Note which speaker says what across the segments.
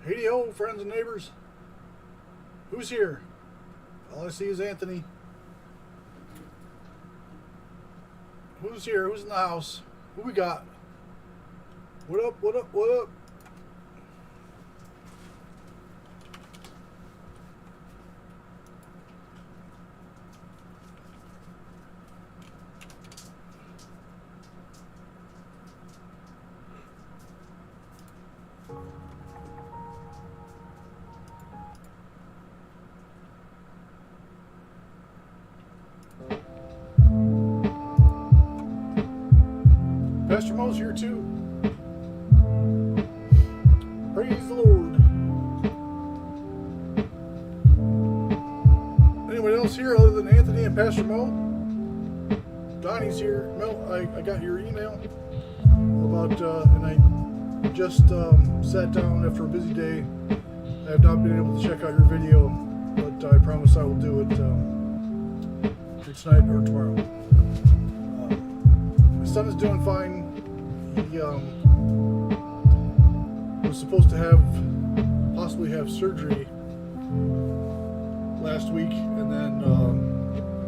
Speaker 1: Hey ho, friends and neighbors. Who's here? All I see is Anthony. Who's here? Who's in the house? Who we got? What up, what up, what up? Pastor Mo's here too. Praise the Lord. Anyone else here other than Anthony and Pastor Mo? Donnie's here. Mel, I got your email about, and I just sat down after a busy day. I have not been able to check out your video, but I promise I will do it tonight or tomorrow. My son is doing fine. He was supposed to possibly have surgery last week, and then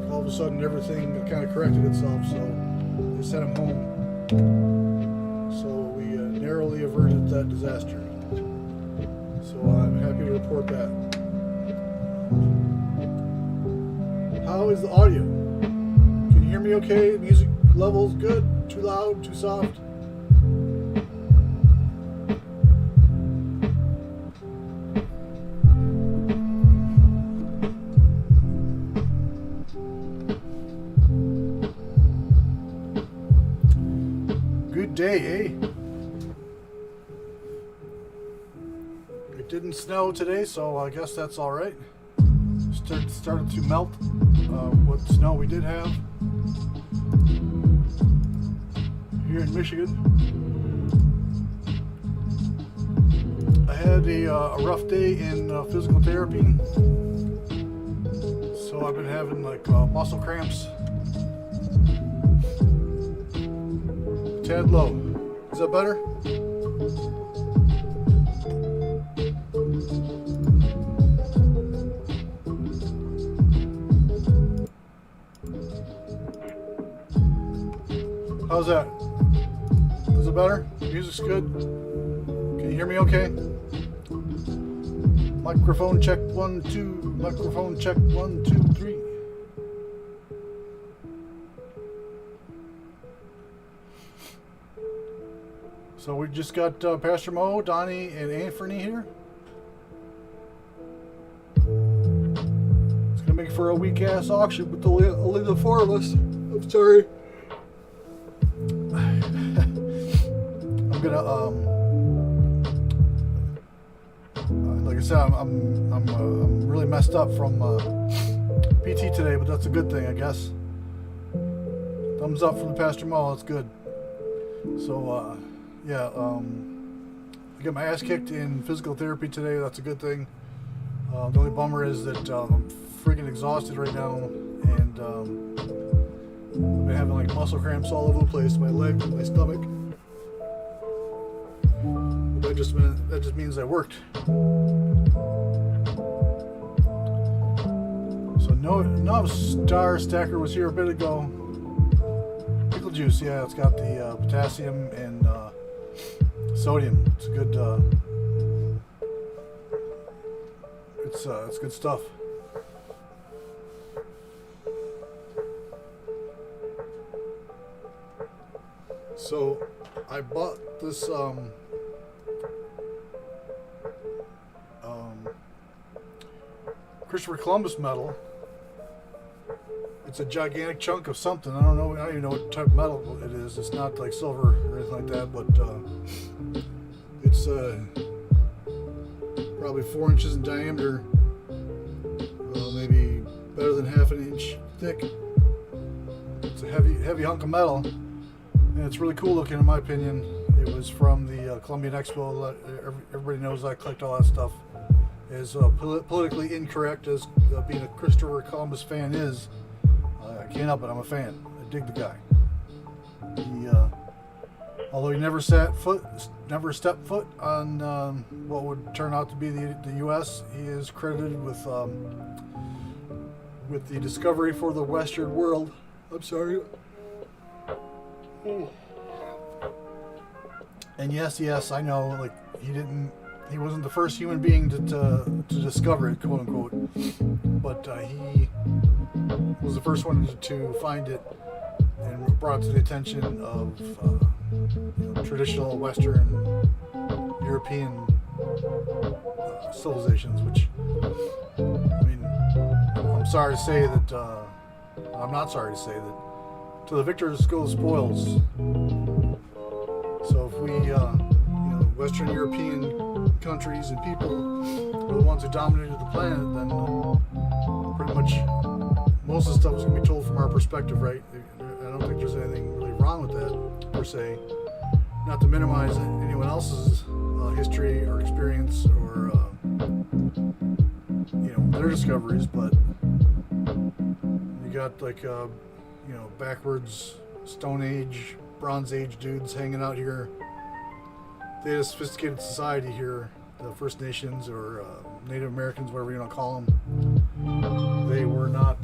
Speaker 1: all of a sudden everything kind of corrected itself, so they sent him home. So we narrowly averted that disaster. So I'm happy to report that. How is the audio? Can you hear me okay? Music levels good? Too loud? Too soft? Good day, eh? It didn't snow today, so I guess that's all right. Started to melt what snow we did have here in Michigan. I had a rough day in physical therapy, so I've been having like muscle cramps. Tad low. Is that better? How's that? Is it better? Music's good? Can you hear me okay? Microphone check 1, 2. Microphone check 1, 2, 3. So we just got Pastor Mo, Donnie, and Anthony here. It's gonna make for a weak ass auction with only the four of us. I'm sorry. I'm gonna like I said, I'm really messed up from PT today, but that's a good thing, I guess. Thumbs up from the Pastor Mo. That's good. So yeah, I got my ass kicked in physical therapy today. That's a good thing. The only bummer is that I'm freaking exhausted right now, and I've been having like muscle cramps all over the place, my leg, my stomach. But that just means I worked. So no Star Stacker was here a bit ago. Pickle juice, yeah, it's got the potassium and sodium. It's good. It's good stuff. So I bought this Christopher Columbus medal. It's a gigantic chunk of something. I don't even know what type of metal it is. It's not like silver or anything like that, but it's probably 4 inches in diameter, maybe better than half an inch thick. It's a heavy hunk of metal, and it's really cool looking in my opinion. It was from the Columbian Expo. Everybody knows I collect all that stuff. As politically incorrect as being a Christopher Columbus fan is, I can't help it. I'm a fan. I dig the guy. Although he never stepped foot on what would turn out to be the U.S., he is credited with the discovery for the Western world. I'm sorry. And yes, I know, like, he wasn't the first human being to discover it, quote unquote, but he was the first one to find it and brought it to the attention of traditional Western European civilizations, which, I mean, I'm sorry to say that, I'm not sorry to say that to the victors go the spoils. So if we, Western European countries and people were the ones who dominated the planet, then pretty much most of the stuff is going to be told from our perspective, right? I don't think there's anything really wrong with that, per se. Not to minimize anyone else's history or experience or, their discoveries, but you got like, backwards Stone Age, Bronze Age dudes hanging out here. They had a sophisticated society here, the First Nations or Native Americans, whatever you want to call them. They were not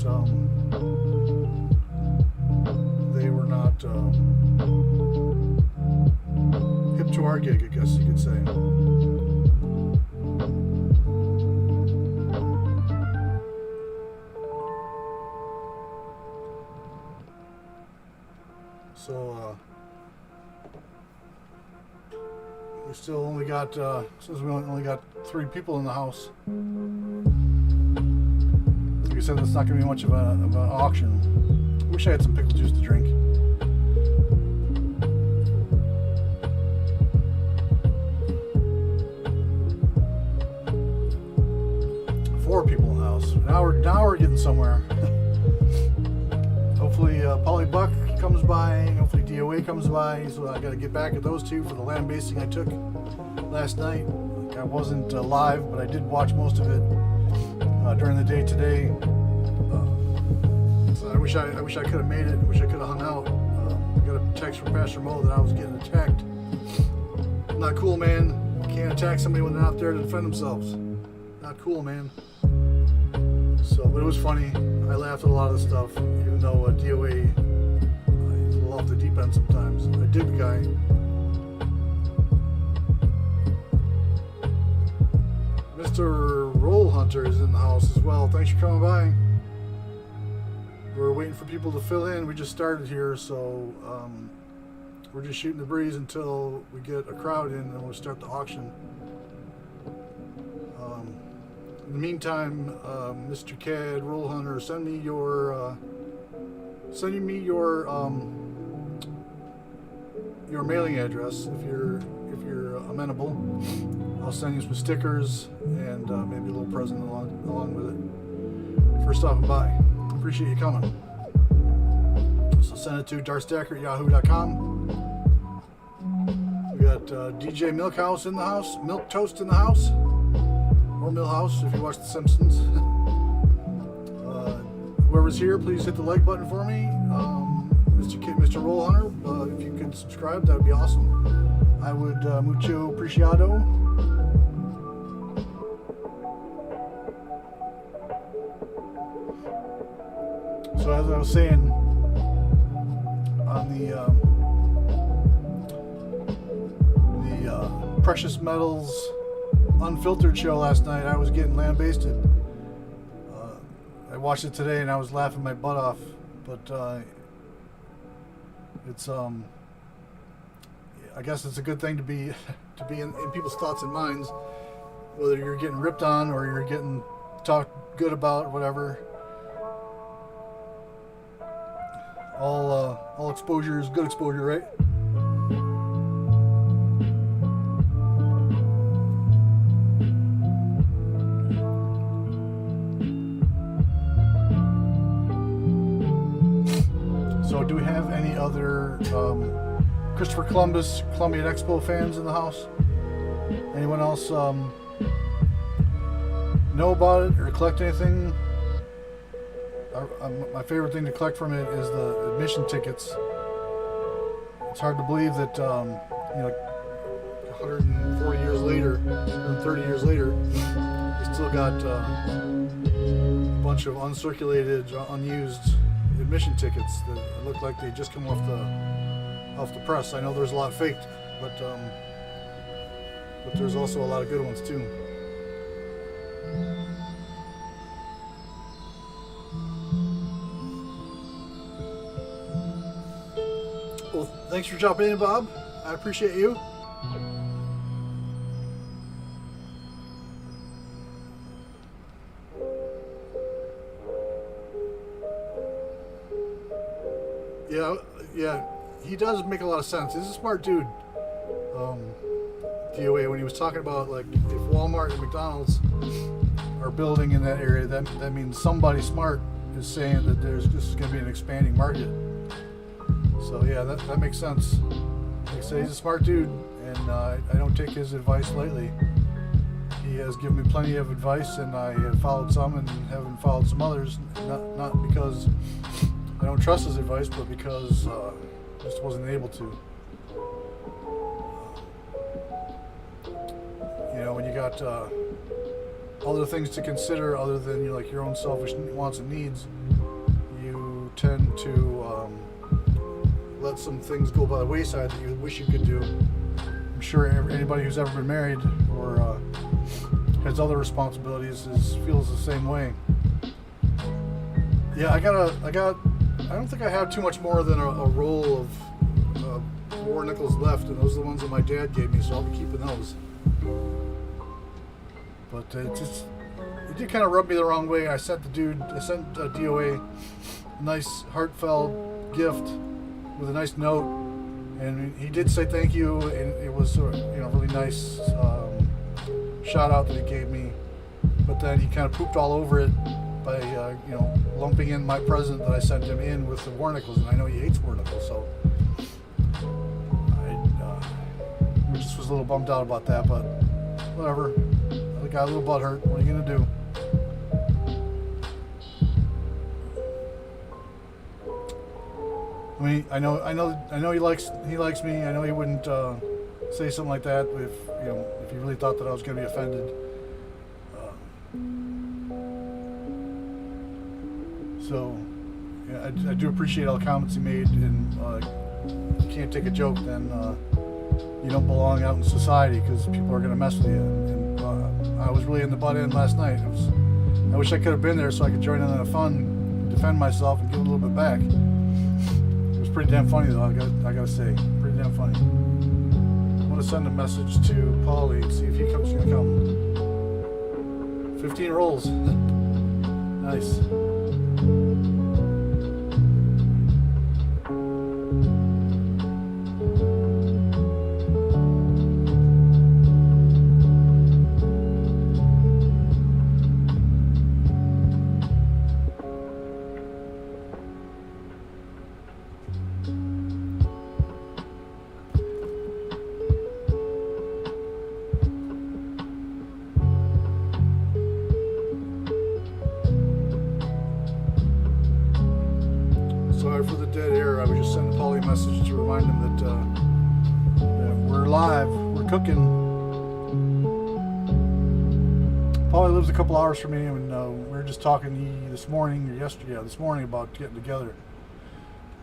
Speaker 1: hip to our gig, I guess you could say. So we still only got since we only got 3 people in the house. Like I said, that's not going to be much of an auction. Wish I had some pickle juice to drink. Four people in the house. Now we're getting somewhere. Hopefully Polly Buck comes by, hopefully DOA comes by, so I got to get back at those two for the land basing I took last night. I wasn't live, but I did watch most of it during the day today. So I wish I could have made it. I wish I could have hung out. I got a text from Pastor Mo that I was getting attacked. Not cool, man. You can't attack somebody when they're not there to defend themselves. Not cool, man. So, but it was funny. I laughed at a lot of the stuff, even though DOA is a little off the deep end sometimes. I dig the guy. Mr. Roll Hunter is in the house as well. Thanks for coming by. We're waiting for people to fill in. We just started here, so we're just shooting the breeze until we get a crowd in, and then we'll start the auction. In the meantime, Mr. Cad, Roll Hunter, send me your mailing address if you're amenable. I'll send you some stickers and maybe a little present along with it for stopping by. Appreciate you coming. So send it to darstacker@yahoo.com. We got DJ Milkhouse in the house, Milk Toast in the house. Or Millhouse, if you watch The Simpsons. Whoever's here, please hit the like button for me. Mr. Roll Hunter, if you could subscribe, that would be awesome. I would mucho apreciado. So as I was saying, on the Precious Metals Unfiltered show last night, I was getting lambasted. I watched it today and I was laughing my butt off, but it's I guess it's a good thing to be in people's thoughts and minds, whether you're getting ripped on or you're getting talked good about or whatever. All exposure is good exposure, right? So do we have any other Christopher Columbus Columbian Expo fans in the house? Anyone else know about it or collect anything? My favorite thing to collect from it is the admission tickets. it's hard to believe that, 140 years later, 130 years later, we still got a bunch of uncirculated, unused admission tickets that look like they just come off the press. I know there's a lot faked, but there's also a lot of good ones too. Well, thanks for dropping in, Bob. I appreciate you. Yeah, he does make a lot of sense. He's a smart dude. DOA, when he was talking about, like, if Walmart and McDonald's are building in that area, that means somebody smart is saying that this is going to be an expanding market. So yeah, that makes sense. Like I say, he's a smart dude, and I don't take his advice lightly. He has given me plenty of advice, and I have followed some and haven't followed some others. Not because I don't trust his advice, but because I just wasn't able to. When you got other things to consider other than your own selfish wants and needs, you tend to let some things go by the wayside that you wish you could do. I'm sure anybody who's ever been married or has other responsibilities feels the same way. Yeah, I don't think I have too much more than a roll of war nickels left, and those are the ones that my dad gave me, so I'll be keeping those. But it did kind of rub me the wrong way. I sent DOA a nice heartfelt gift with a nice note, and he did say thank you, and it was really nice shout out that he gave me. But then he kind of pooped all over it by lumping in my present that I sent him in with the war nickels, and I know he hates war nickels, so I just was a little bummed out about that, but whatever. I got a little butthurt. What are you gonna do? I mean, I know he likes me. I know he wouldn't say something like that if he really thought that I was gonna be offended. So yeah, I do appreciate all the comments he made, and if you can't take a joke, then you don't belong out in society, because people are gonna mess with you. And I was really in the butt end last night. I wish I could have been there so I could join in on the fun, defend myself, and give a little bit back. It was pretty damn funny, though. I gotta say, pretty damn funny. I want to send a message to Paulie and see if he's gonna come. 15 rolls. Nice. Sorry for the dead air. I was just sending Paulie a message to remind him that we're live, we're cooking. Paulie lives a couple hours from me, and we were just talking this morning about getting together.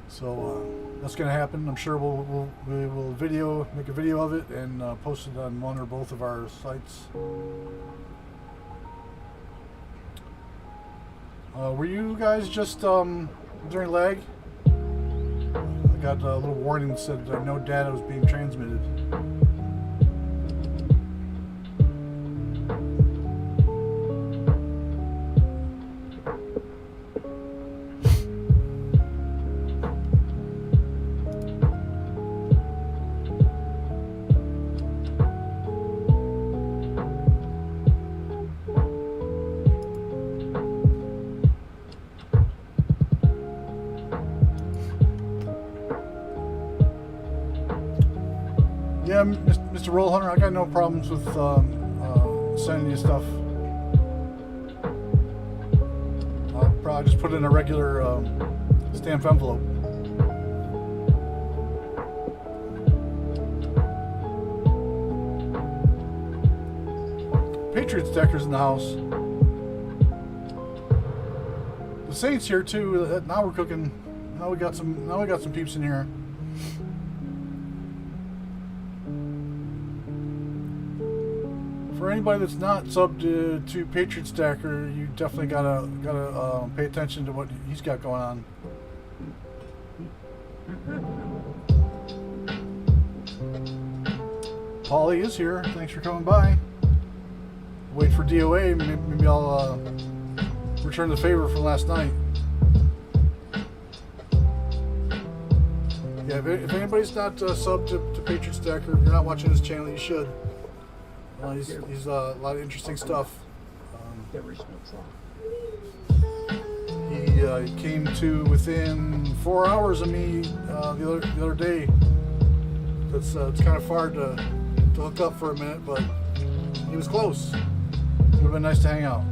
Speaker 1: So that's going to happen. I'm sure we will make a video of it and post it on one or both of our sites. Were you guys just during lag? I got a little warning that said no data was being transmitted. Yeah, Mr. Roll Hunter, I got no problems with sending you stuff. I'll probably just put it in a regular stamped envelope. Patriots deckers in the house. The Saints here too. Now we're cooking. Now we got some peeps in here. For anybody that's not subbed to Patriot Stacker, you definitely gotta pay attention to what he's got going on. Polly is here. Thanks for coming by. Wait for DOA. Maybe I'll return the favor from last night. Yeah, if anybody's not subbed to Patriot Stacker, if you're not watching his channel, you should. He's a lot of interesting stuff. He came to within 4 hours of me the other day. It's kind of far to hook up for a minute, but he was close. It would have been nice to hang out.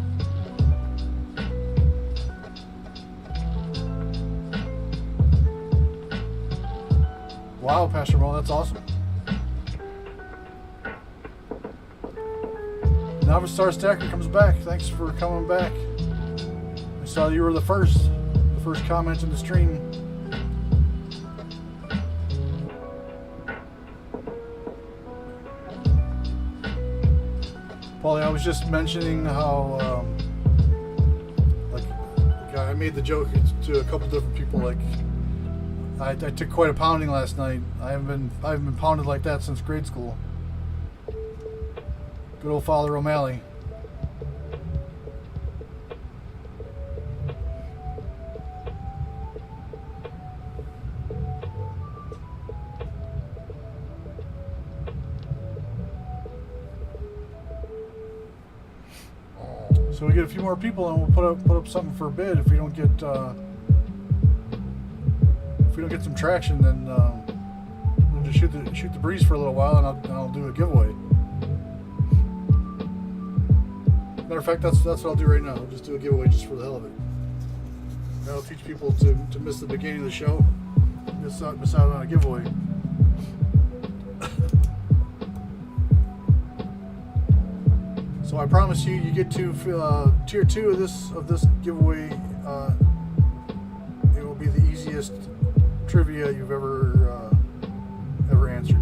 Speaker 1: Wow, Pastor Mo, that's awesome. Novice Star Stacker comes back. Thanks for coming back. I saw you were the first comment in the stream. Paulie, I was just mentioning how I made the joke to a couple different people. Like I took quite a pounding last night. I haven't been pounded like that since grade school. Good old Father O'Malley. So we get a few more people and we'll put up something for a bid. If we don't get some traction, then we'll just shoot the breeze for a little while, and I'll do a giveaway. Matter of fact, that's what I'll do right now. I'll just do a giveaway just for the hell of it. That'll teach people to miss the beginning of the show, miss out on a giveaway. So I promise you get to tier 2 of this giveaway. It will be the easiest trivia you've ever answered.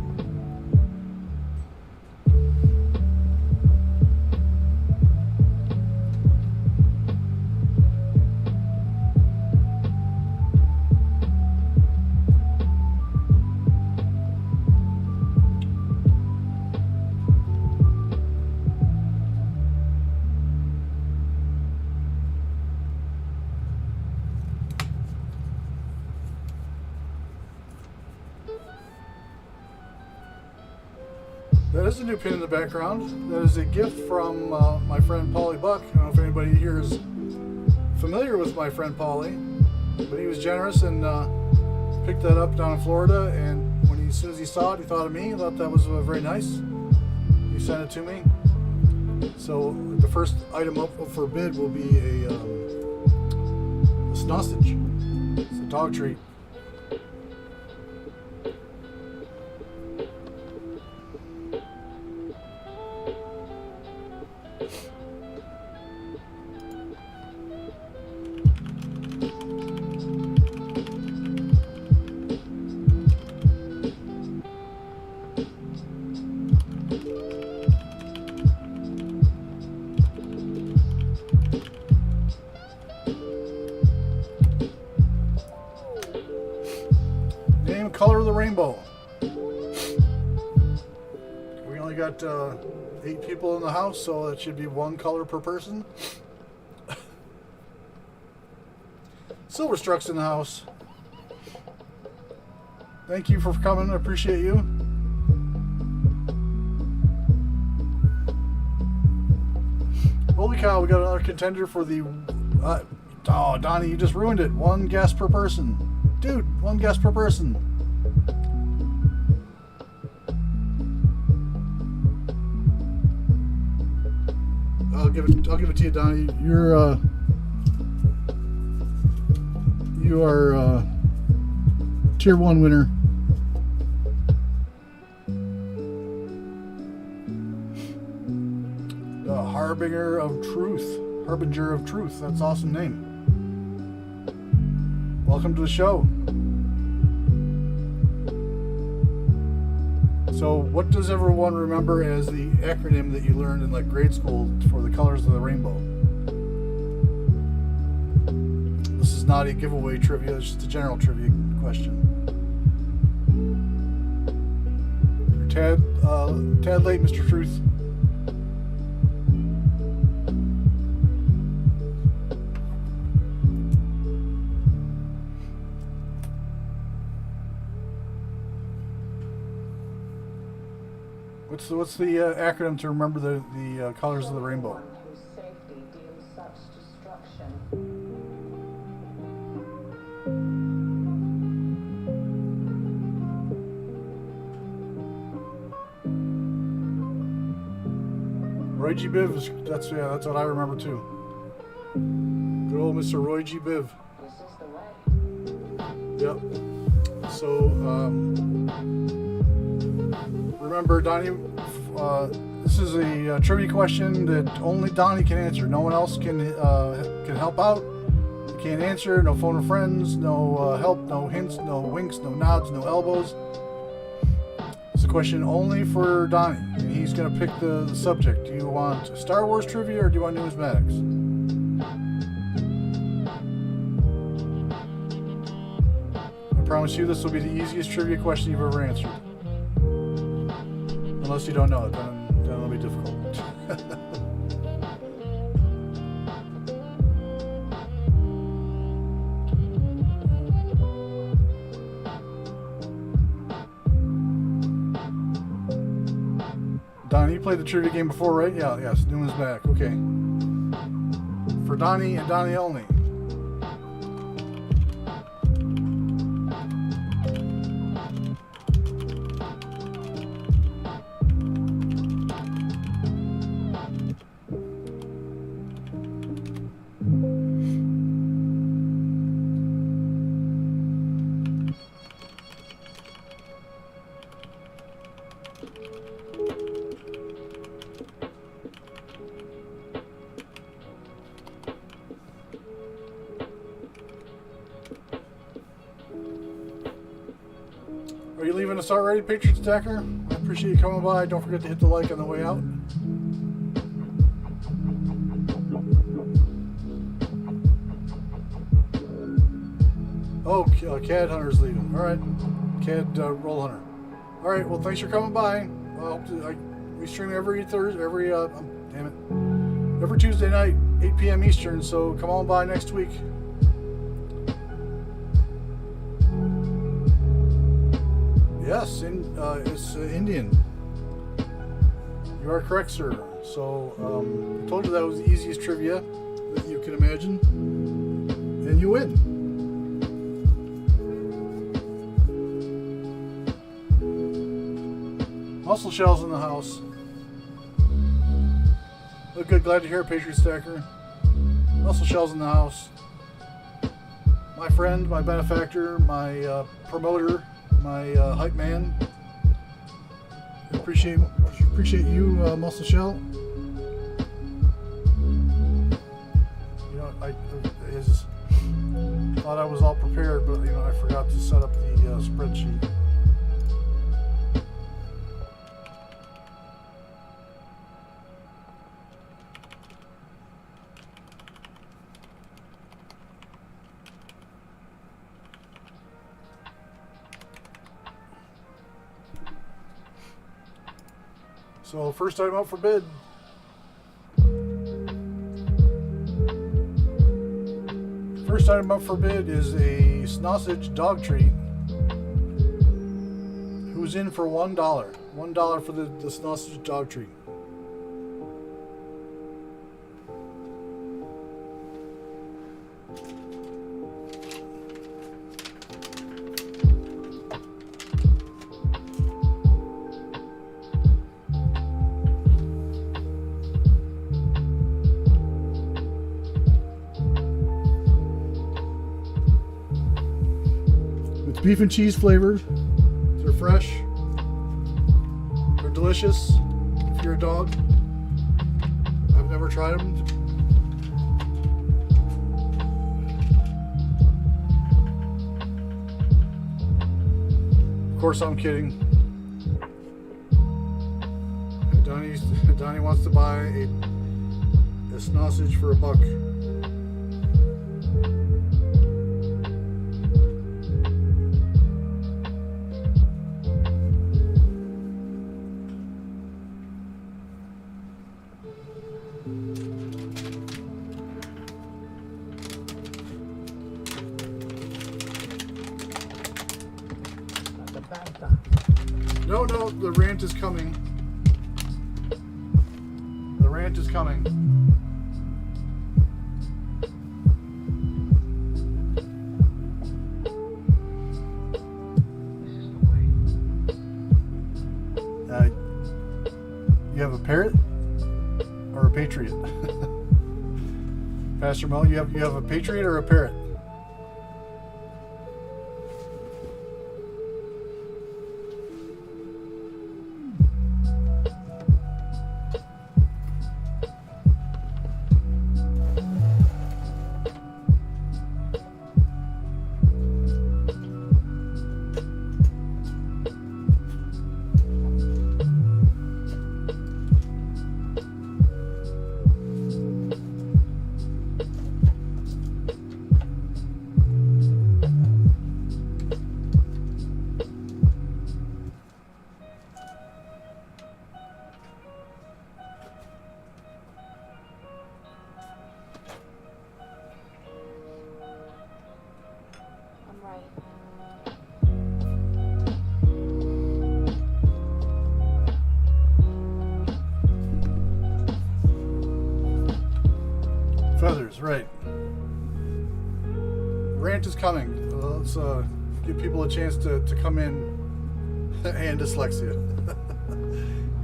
Speaker 1: That is a new pin in the background. That is a gift from my friend Paulie Buck. I don't know if anybody here is familiar with my friend Paulie, but he was generous and picked that up down in Florida. And as soon as he saw it, he thought of me. He thought that was very nice. He sent it to me. So the first item up for bid will be a sausage. It's a dog treat. Color of the rainbow. We only got 8 people in the house, so that should be 1 color per person. Silverstruck's in the house. Thank you for coming. I appreciate you. Holy cow, we got another contender for the... oh, Donnie, you just ruined it. 1 guess per person. Dude, 1 guess per person. I'll give it to you, Donnie. You are tier 1 winner. Harbinger of Truth. Harbinger of Truth. That's an awesome name. Welcome to the show. So, what does everyone remember as the acronym that you learned in like grade school for the colors of the rainbow? This is not a giveaway trivia, it's just a general trivia question. You're tad late, Mr. Truth. What's the acronym to remember the colors of the rainbow?
Speaker 2: Whose safety deems such destruction.
Speaker 1: Roy G. Biv, that's what I remember too. Good old Mr. Roy G. Biv.
Speaker 2: This is the way.
Speaker 1: Yep. So, remember, Donnie, this is a trivia question that only Donnie can answer. No one else can help out. You can't answer. No phone of friends. No help. No hints. No winks. No nods. No elbows. It's a question only for Donnie, and he's going to pick the subject. Do you want Star Wars trivia or do you want numismatics? I promise you this will be the easiest trivia question you've ever answered. Unless you don't know it, then it'll be difficult. Donnie, you played the trivia game before, right? Yeah, yes. Newman's back. Okay. For Donnie and Donnie only. Are you leaving us already, Patriot Stacker? I appreciate you coming by. Don't forget to hit the like on the way out. Oh, CAD Hunter's leaving. All right, CAD Roll Hunter. All right. Well, thanks for coming by. We stream every Tuesday night, 8 p.m. Eastern. So come on by next week. Yes, it's Indian. You are correct, sir. So I told you that was the easiest trivia that you can imagine, and you win. Muscle shells in the house. Look good. Glad to hear it, Patriot Stacker. Muscle shells in the house. My friend, my benefactor, my promoter. My hype man. I appreciate you, Muscle Shell. You know, I thought I was all prepared, but I forgot to set up the spreadsheet. So, first item up for bid. First item up for bid is a sausage dog treat. Who's in for $1? $1 for the sausage dog treat. Beef and cheese flavored. They're fresh. They're delicious. If you're a dog, I've never tried them. Of course, I'm kidding. Donnie wants to buy a sausage for $1. No, the rant is coming. The rant is coming. You have a parrot or a patriot? Pastor Mo, you have a patriot or a parrot? Feathers, right. Rant is coming. Let's give people a chance to come in. And dyslexia.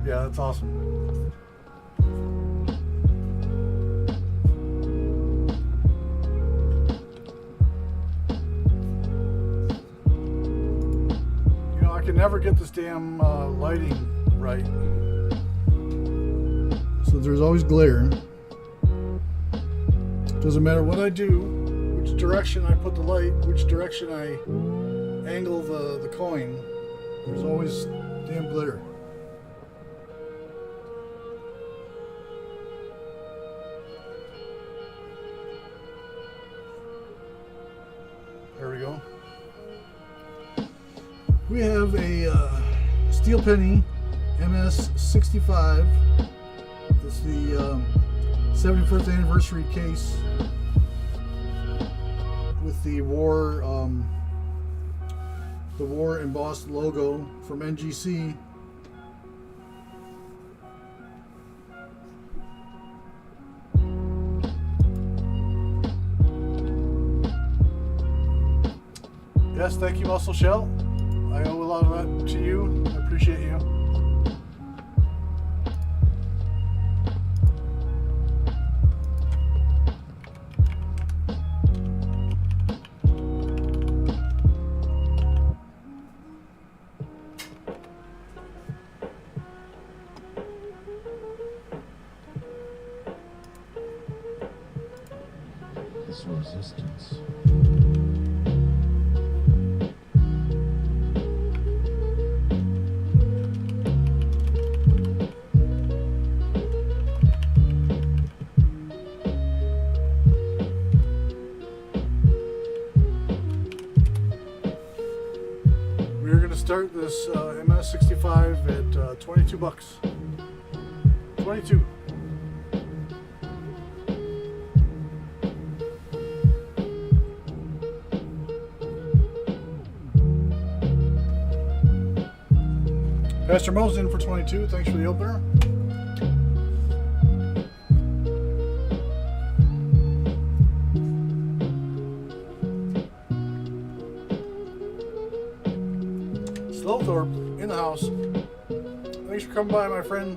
Speaker 1: Yeah, that's awesome. You know, I can never get this damn lighting right. So there's always glare. Doesn't matter what I do, which direction I put the light, which direction I angle the coin, there's always damn glitter. There we go. We have a steel penny MS65. It's the 71st anniversary case with the war embossed logo from NGC. Yes, thank you, Muscle Shell. I owe a lot of that to you. I appreciate you.
Speaker 3: This resistance.
Speaker 1: We're going to start this MS65 at $22. 22. Pastor Mo's in for 22. Thanks for the opener. Slowthorpe in the house. Thanks for coming by, my friend.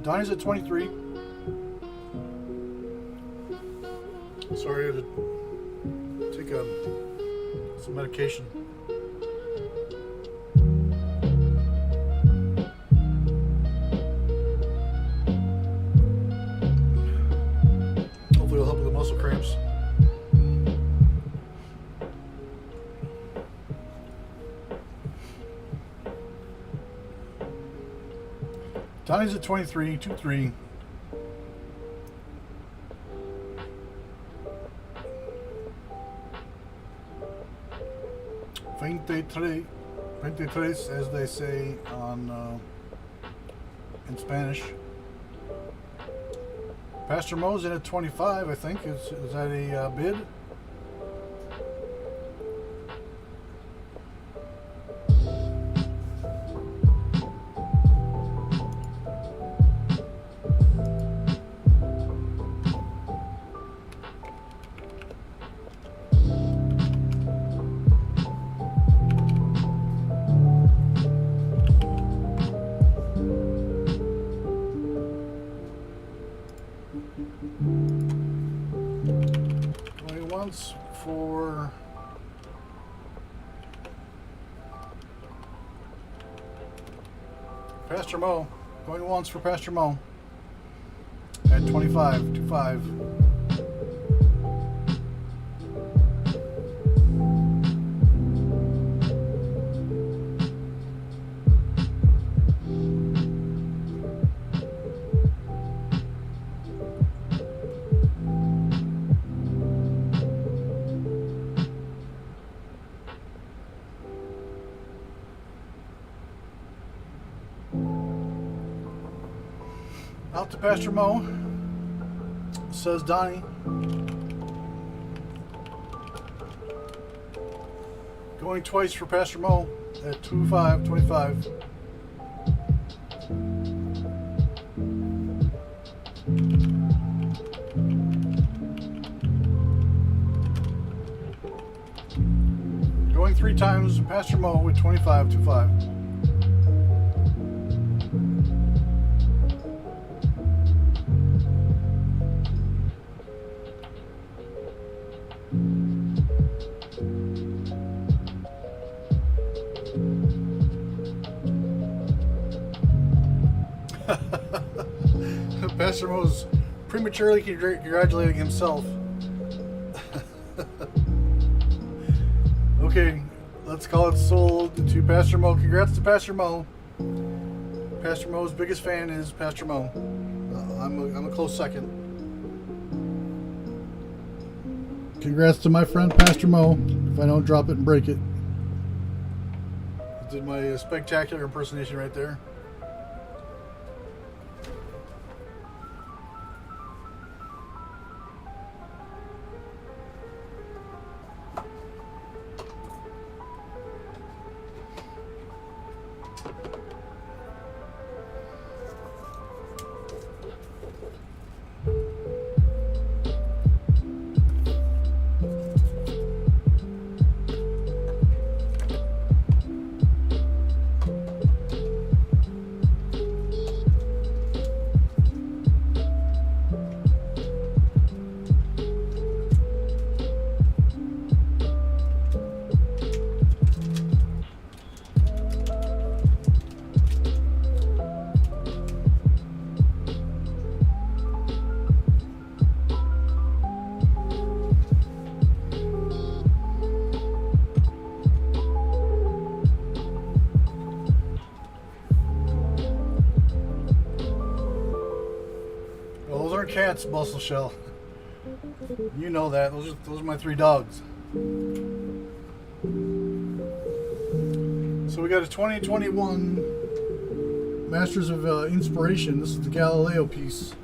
Speaker 1: Donnie's at 23. Sorry to take some medication. Hopefully it'll help with the muscle cramps. Donnie's at 23, 2-3. Veintitrés, as they say on in Spanish. Pastor Mo's in at 25, I think. Is that a bid? For Pastor Mo, going once for Pastor Mo at 25, 2-5. Out to Pastor Mo, says Donnie. Going twice for Pastor Mo at 2-5, 25. Going 3 times, Pastor Mo with 25, 2-5. Pastor Mo's prematurely congratulating himself. Okay, let's call it sold to Pastor Mo. Congrats to Pastor Mo. Pastor Mo's biggest fan is Pastor Mo. I'm a close second. Congrats to my friend Pastor Mo. If I don't drop it and break it. I did my spectacular impersonation right there. Cats, Muscle Shell. You know that. Those are my 3 dogs. So we got a 2021 Masters of Inspiration. This is the Galileo piece.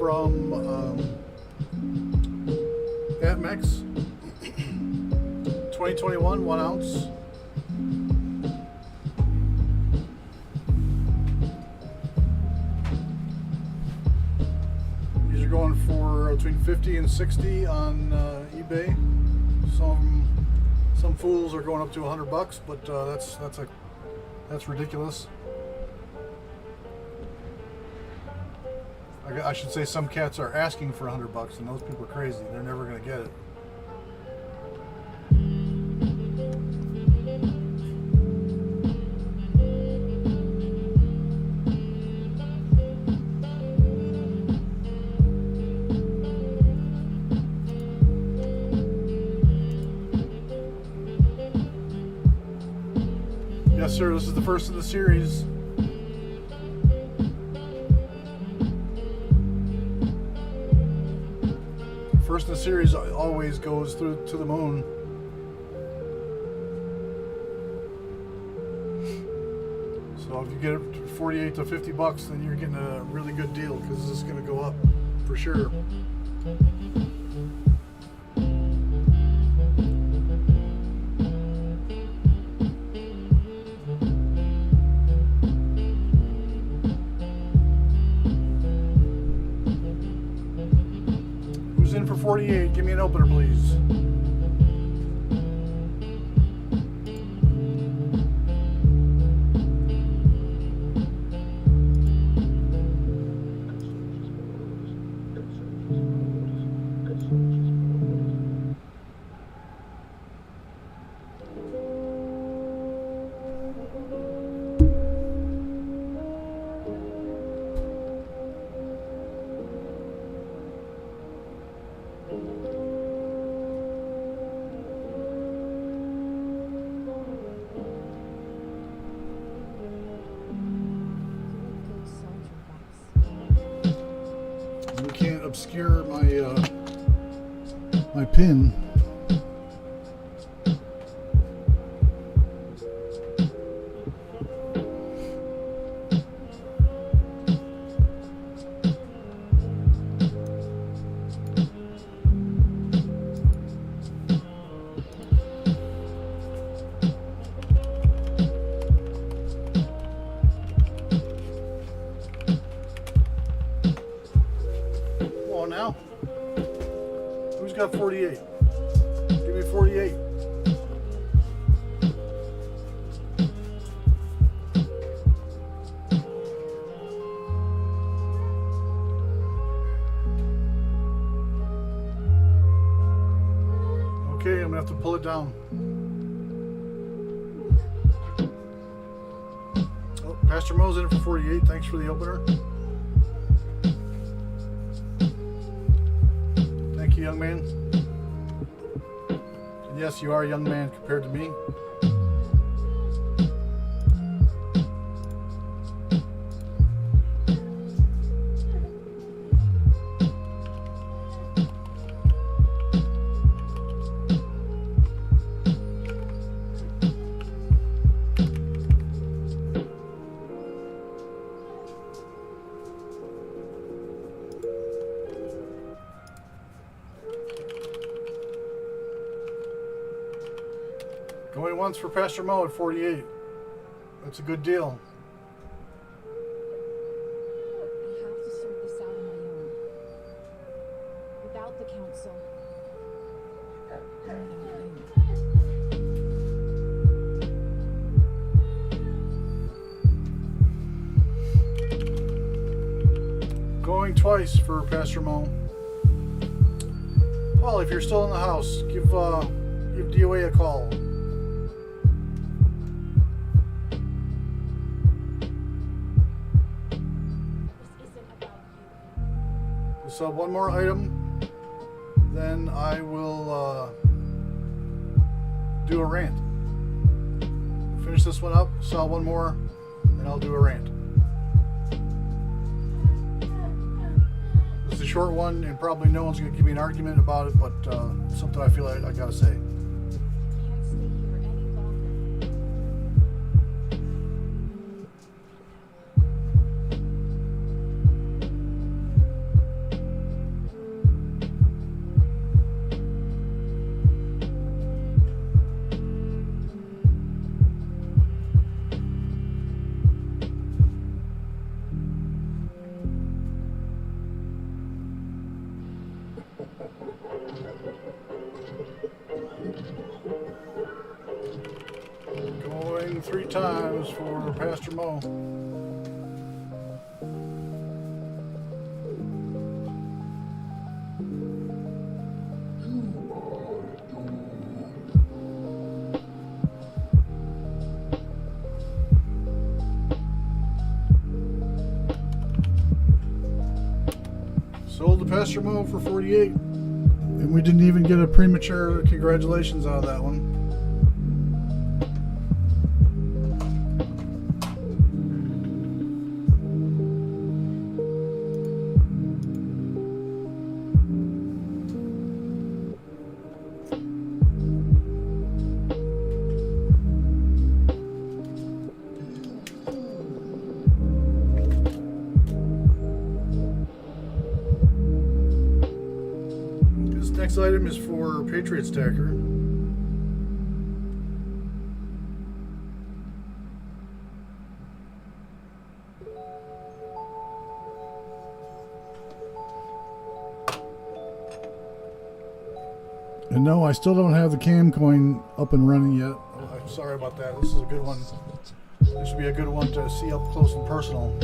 Speaker 1: from Atmex. 2021, 1 ounce. These are going for between 50 and 60 on eBay. Some fools are going up to $100, but that's ridiculous. I should say some cats are asking for $100, and those people are crazy. They're never going to get it. Yes, sir. This is the first of the series. First in the series always goes through to the moon. So if you get it to 48 to $50, then you're getting a really good deal because this is going to go up for sure. Who's in for 48? Give me an opener, please. You can't obscure my pin. Now, who's got 48? Give me 48. Okay, I'm gonna have to pull it down. Oh, Pastor Mo's in for 48. Thanks for the opener. Thank you, young man. And yes, you are a young man compared to me. Going once for Pastor Mo at 48. That's a good deal.
Speaker 4: I have to sort this out on my own. Without the council.
Speaker 1: Going twice for Pastor Mo. Well, if you're still in the house, give DOA a call. So one more item, then I will do a rant. Finish this one up, sell one more, and I'll do a rant. This is a short one, and probably no one's going to give me an argument about it, but something I feel like I got to say.
Speaker 4: Can't stay here any longer.
Speaker 1: ring 3 times for Pastor Mo. Sold to Pastor Mo for 48. And we didn't even get a premature congratulations out of that one. Next item is for Patriot Stacker. And no, I still don't have the cam coin up and running yet. Oh, I'm sorry about that. This is a good one. This would be a good one to see up close and personal.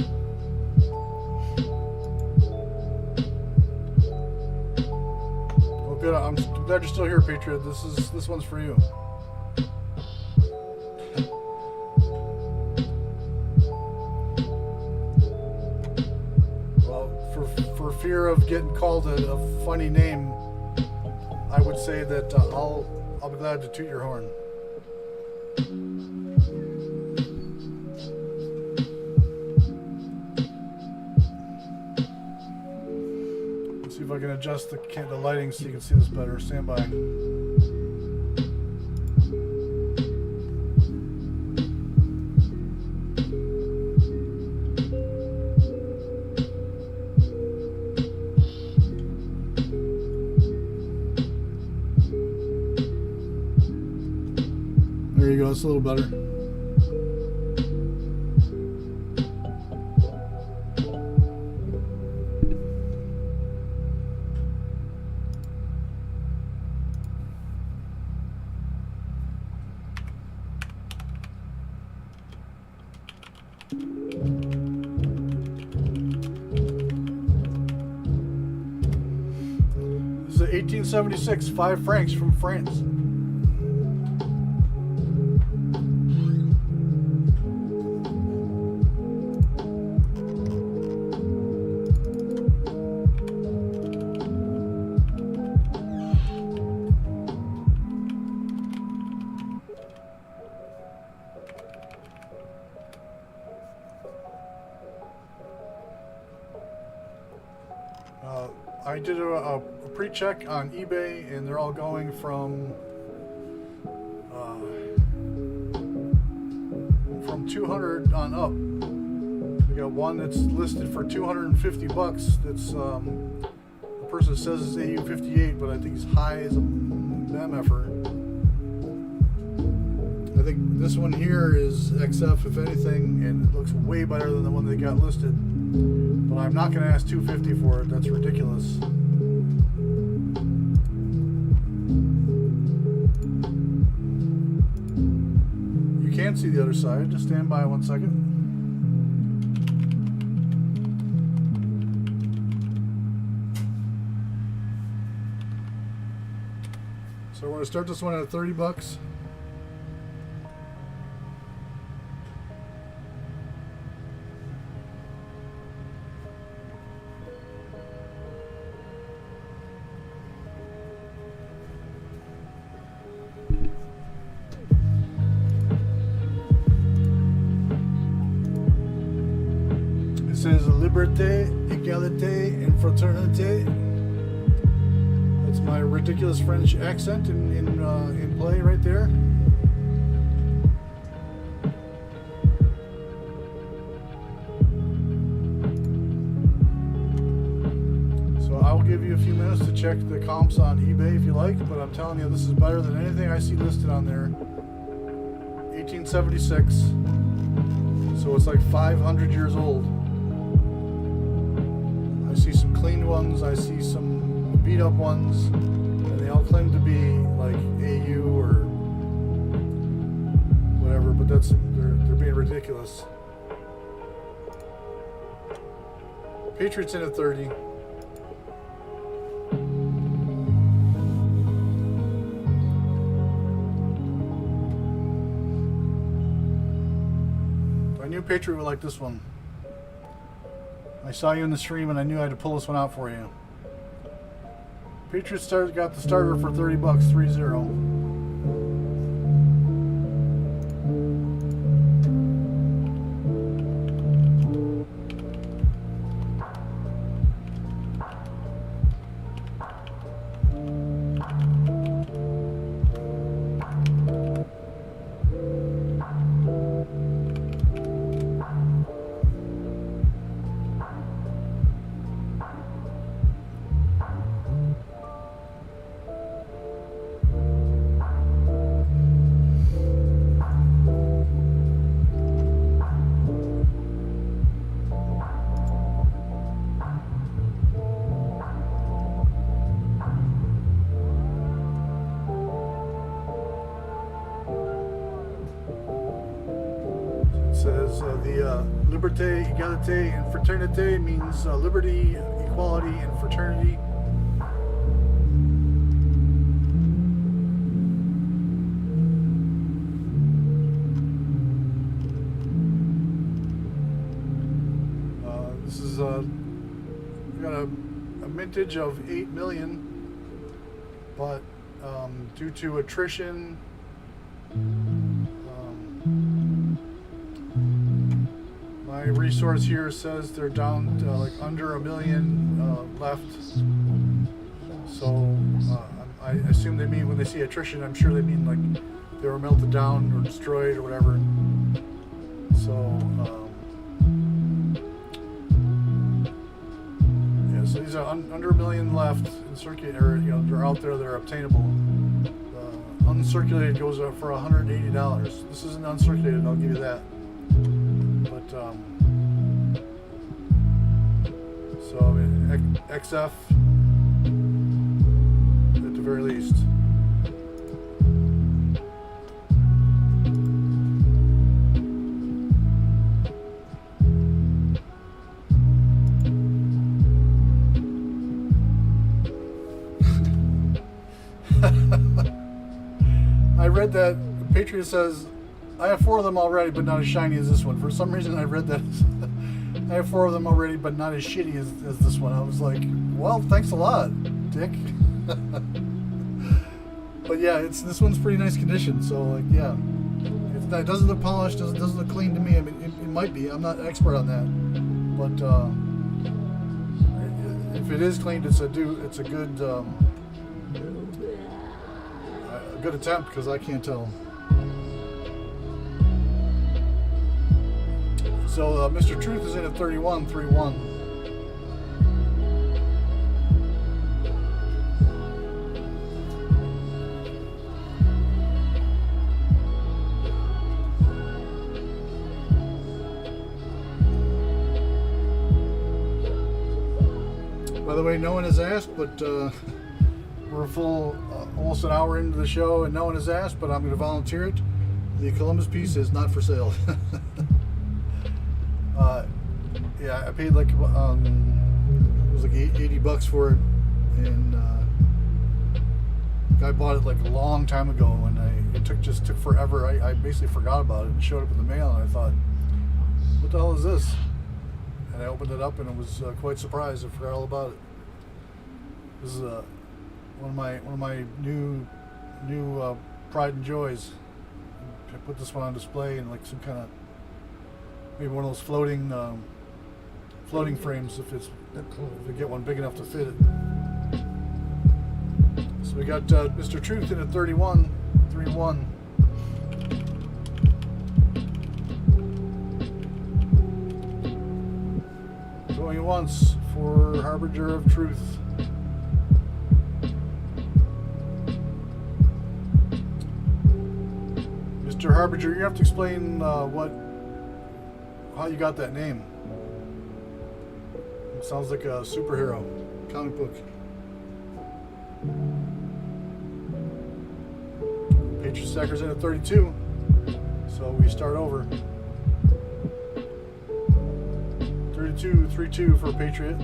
Speaker 1: Good. I'm glad you're still here, Patriot. This one's for you. Well, for fear of getting called a funny name, I would say that I'll be glad to toot your horn. See if I can adjust the lighting so you can see this better. Stand by. There you go. It's a little better. This is a 1876 5 francs from France. I did a pre-check on eBay, and they're all going from 200 on up. We got one that's listed for 250 bucks. That's the person says it's AU58, but I think he's high as a MFer. I think this one here is XF, if anything, and it looks way better than the one they got listed. But I'm not going to ask $250 for it. That's ridiculous. You can see the other side. Just stand by 1 second. So we're going to start this one at 30 bucks. It says Liberté, Égalité, and Fraternité. That's my ridiculous French accent in play right there. So I'll give you a few minutes to check the comps on eBay if you like, but I'm telling you, this is better than anything I see listed on there. 1876. So it's like 500 years old. I see some cleaned ones, I see some beat up ones, and they all claim to be like AU or whatever, but Patriots, they're being ridiculous. Patriots in at 30. I knew Patriot would like this one. I saw you in the stream and I knew I had to pull this one out for you. Patriots got the starter for $30, 3-0. Says the liberté, égalité, and fraternité means liberty, equality, and fraternity. This is we got a mintage of 8 million, but due to attrition. My resource here says they're down to like under 1 million left. So I assume they mean when they say attrition, I'm sure they mean like they were melted down or destroyed or whatever. So yeah, so these are under 1 million left in circuit, or they're out there. They're obtainable. Uncirculated goes up for $180. This isn't uncirculated, I'll give you that. But so I mean, XF at the very least. I read that Patriot says, I have 4 of them already, but not as shiny as this one. For some reason, I read that I have 4 of them already, but not as shitty as this one. I was like, well, thanks a lot, Dick. But yeah, this one's pretty nice condition. So like, yeah, it doesn't look polished, doesn't look clean to me. I mean, it might be. I'm not an expert on that, but if it is cleaned, it's a good good attempt, because I can't tell. So Mr. Truth is in at 31, 3-1. By the way, no one has asked, but we're a full almost an hour into the show and no one has asked, but I'm going to volunteer it. The Columbus piece is not for sale. Yeah, I paid like it was like $80 for it, and guy bought it like a long time ago, and it took forever. I basically forgot about it and showed up in the mail, and I thought, what the hell is this? And I opened it up and I was quite surprised. I forgot all about it. This is one of my new pride and joys. I put this one on display in like some kind of, maybe one of those floating frames if we get one big enough to fit it. So we got Mr. Truth in at 31, 3-1. Going once for Harbinger of Truth. Mr. Harbinger, you have to explain how you got that name. It sounds like a superhero comic book. Patriot Stacker's in at 32. So So we start over. 32-3-2 for Patriot.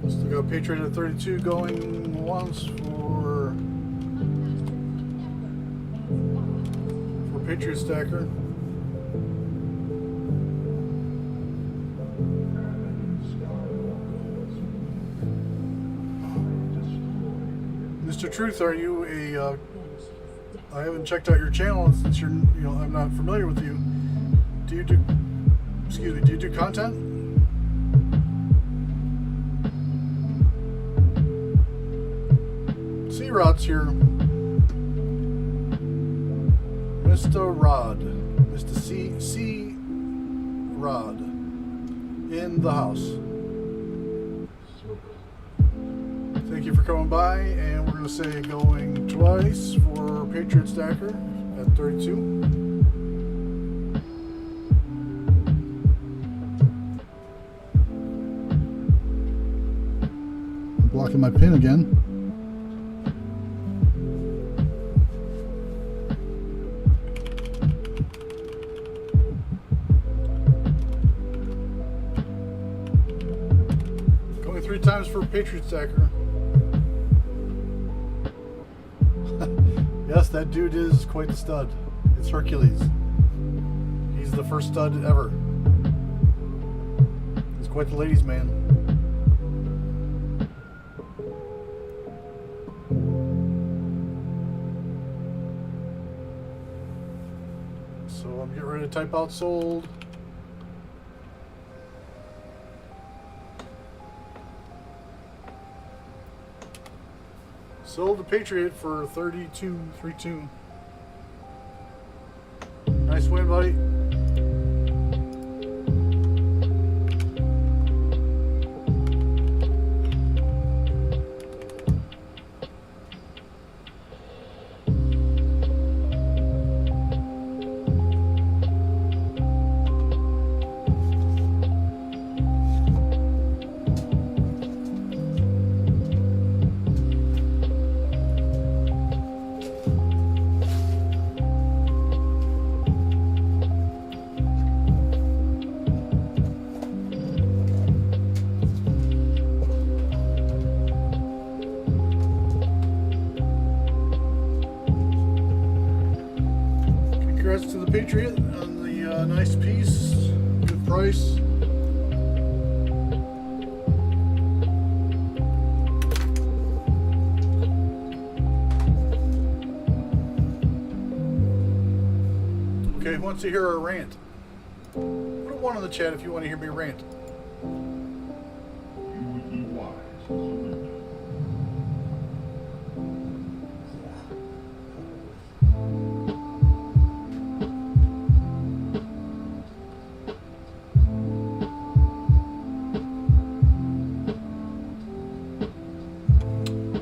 Speaker 1: Still got Patriot at 32 going once for Patriot Stacker. Mr. Truth, are you a I haven't checked out your channel since I'm not familiar with you. Do you do content? Rod's here. Mr. Rod. Mr. C. Rod. In the house. Thank you for coming by, and we're going to say going twice for Patriot Stacker at 32. I'm blocking my pin again. Three times for Patriot Stacker. Yes, that dude is quite the stud. It's Hercules. He's the first stud ever. He's quite the ladies' man. So I'm getting ready to type out sold. Sold the Patriot for 32.32. Nice win, buddy. Congrats to the Patriot on the nice piece, good price. Okay, who wants to hear a rant? Put a 1 in the chat if you want to hear me rant.
Speaker 3: You would be wise to surrender.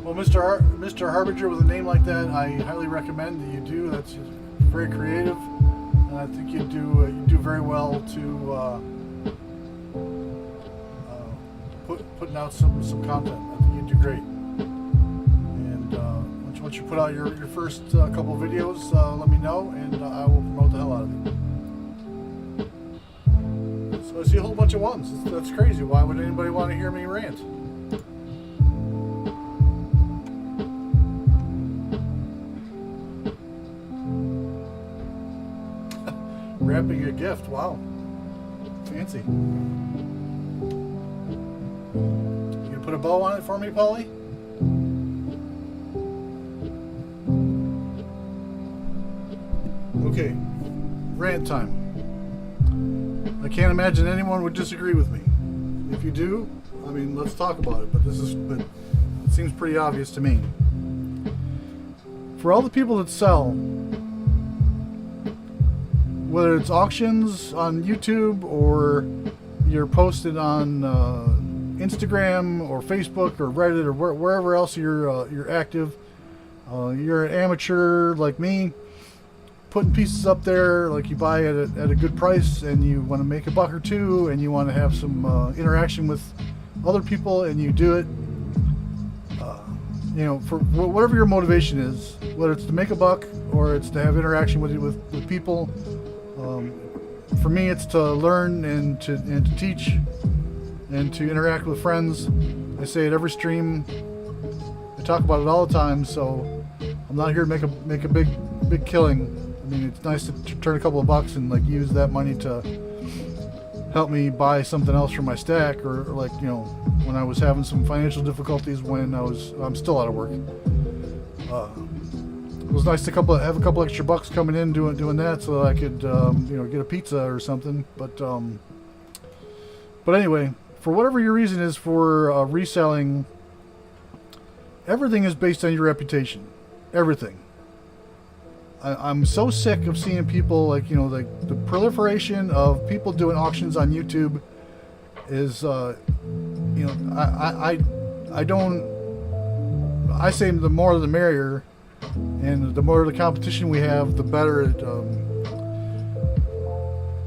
Speaker 1: Well, Mr. Harbinger, with a name like that, I highly recommend that you do. That's very creative, and I think you do very well to putting out some content. I think you do great. And once you put out your first couple of videos, let me know, and I will promote the hell out of it. So I see a whole bunch of ones. That's crazy. Why would anybody want to hear me rant? Wrapping a gift. Wow. Fancy. You gonna put a bow on it for me, Polly? Okay. Rant time. I can't imagine anyone would disagree with me. If you do, I mean, let's talk about it. But it seems pretty obvious to me. For all the people that sell, whether it's auctions on YouTube or you're posted on Instagram or Facebook or Reddit or wherever else you're active, you're an amateur like me, putting pieces up there like you buy at a good price, and you want to make a buck or two, and you want to have some interaction with other people, and you do it. For whatever your motivation is, whether it's to make a buck or it's to have interaction with people. For me, it's to learn and to teach and to interact with friends. I say it every stream. I talk about it all the time. So I'm not here to make a big killing. I mean, it's nice to turn a couple of bucks and like use that money to help me buy something else from my stack, or like when I was having some financial difficulties when I'm still out of work. It was nice to have a couple extra bucks coming in doing that, so that I could get a pizza or something. But anyway, for whatever your reason is for reselling, everything is based on your reputation. Everything. I'm so sick of seeing people like the proliferation of people doing auctions on YouTube is I say the more the merrier. And the more the competition we have, the better it.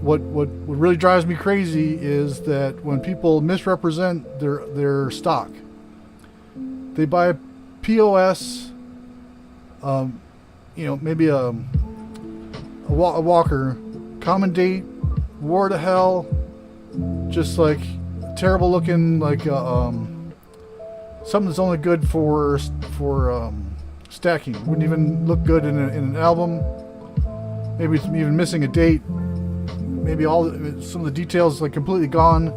Speaker 1: What really drives me crazy is that when people misrepresent their stock, they buy a POS, maybe a walker, common date, war to hell, just like terrible looking, like something that's only good for stacking. Wouldn't even look good in an album. Maybe it's even missing a date. Maybe some of the details like completely gone,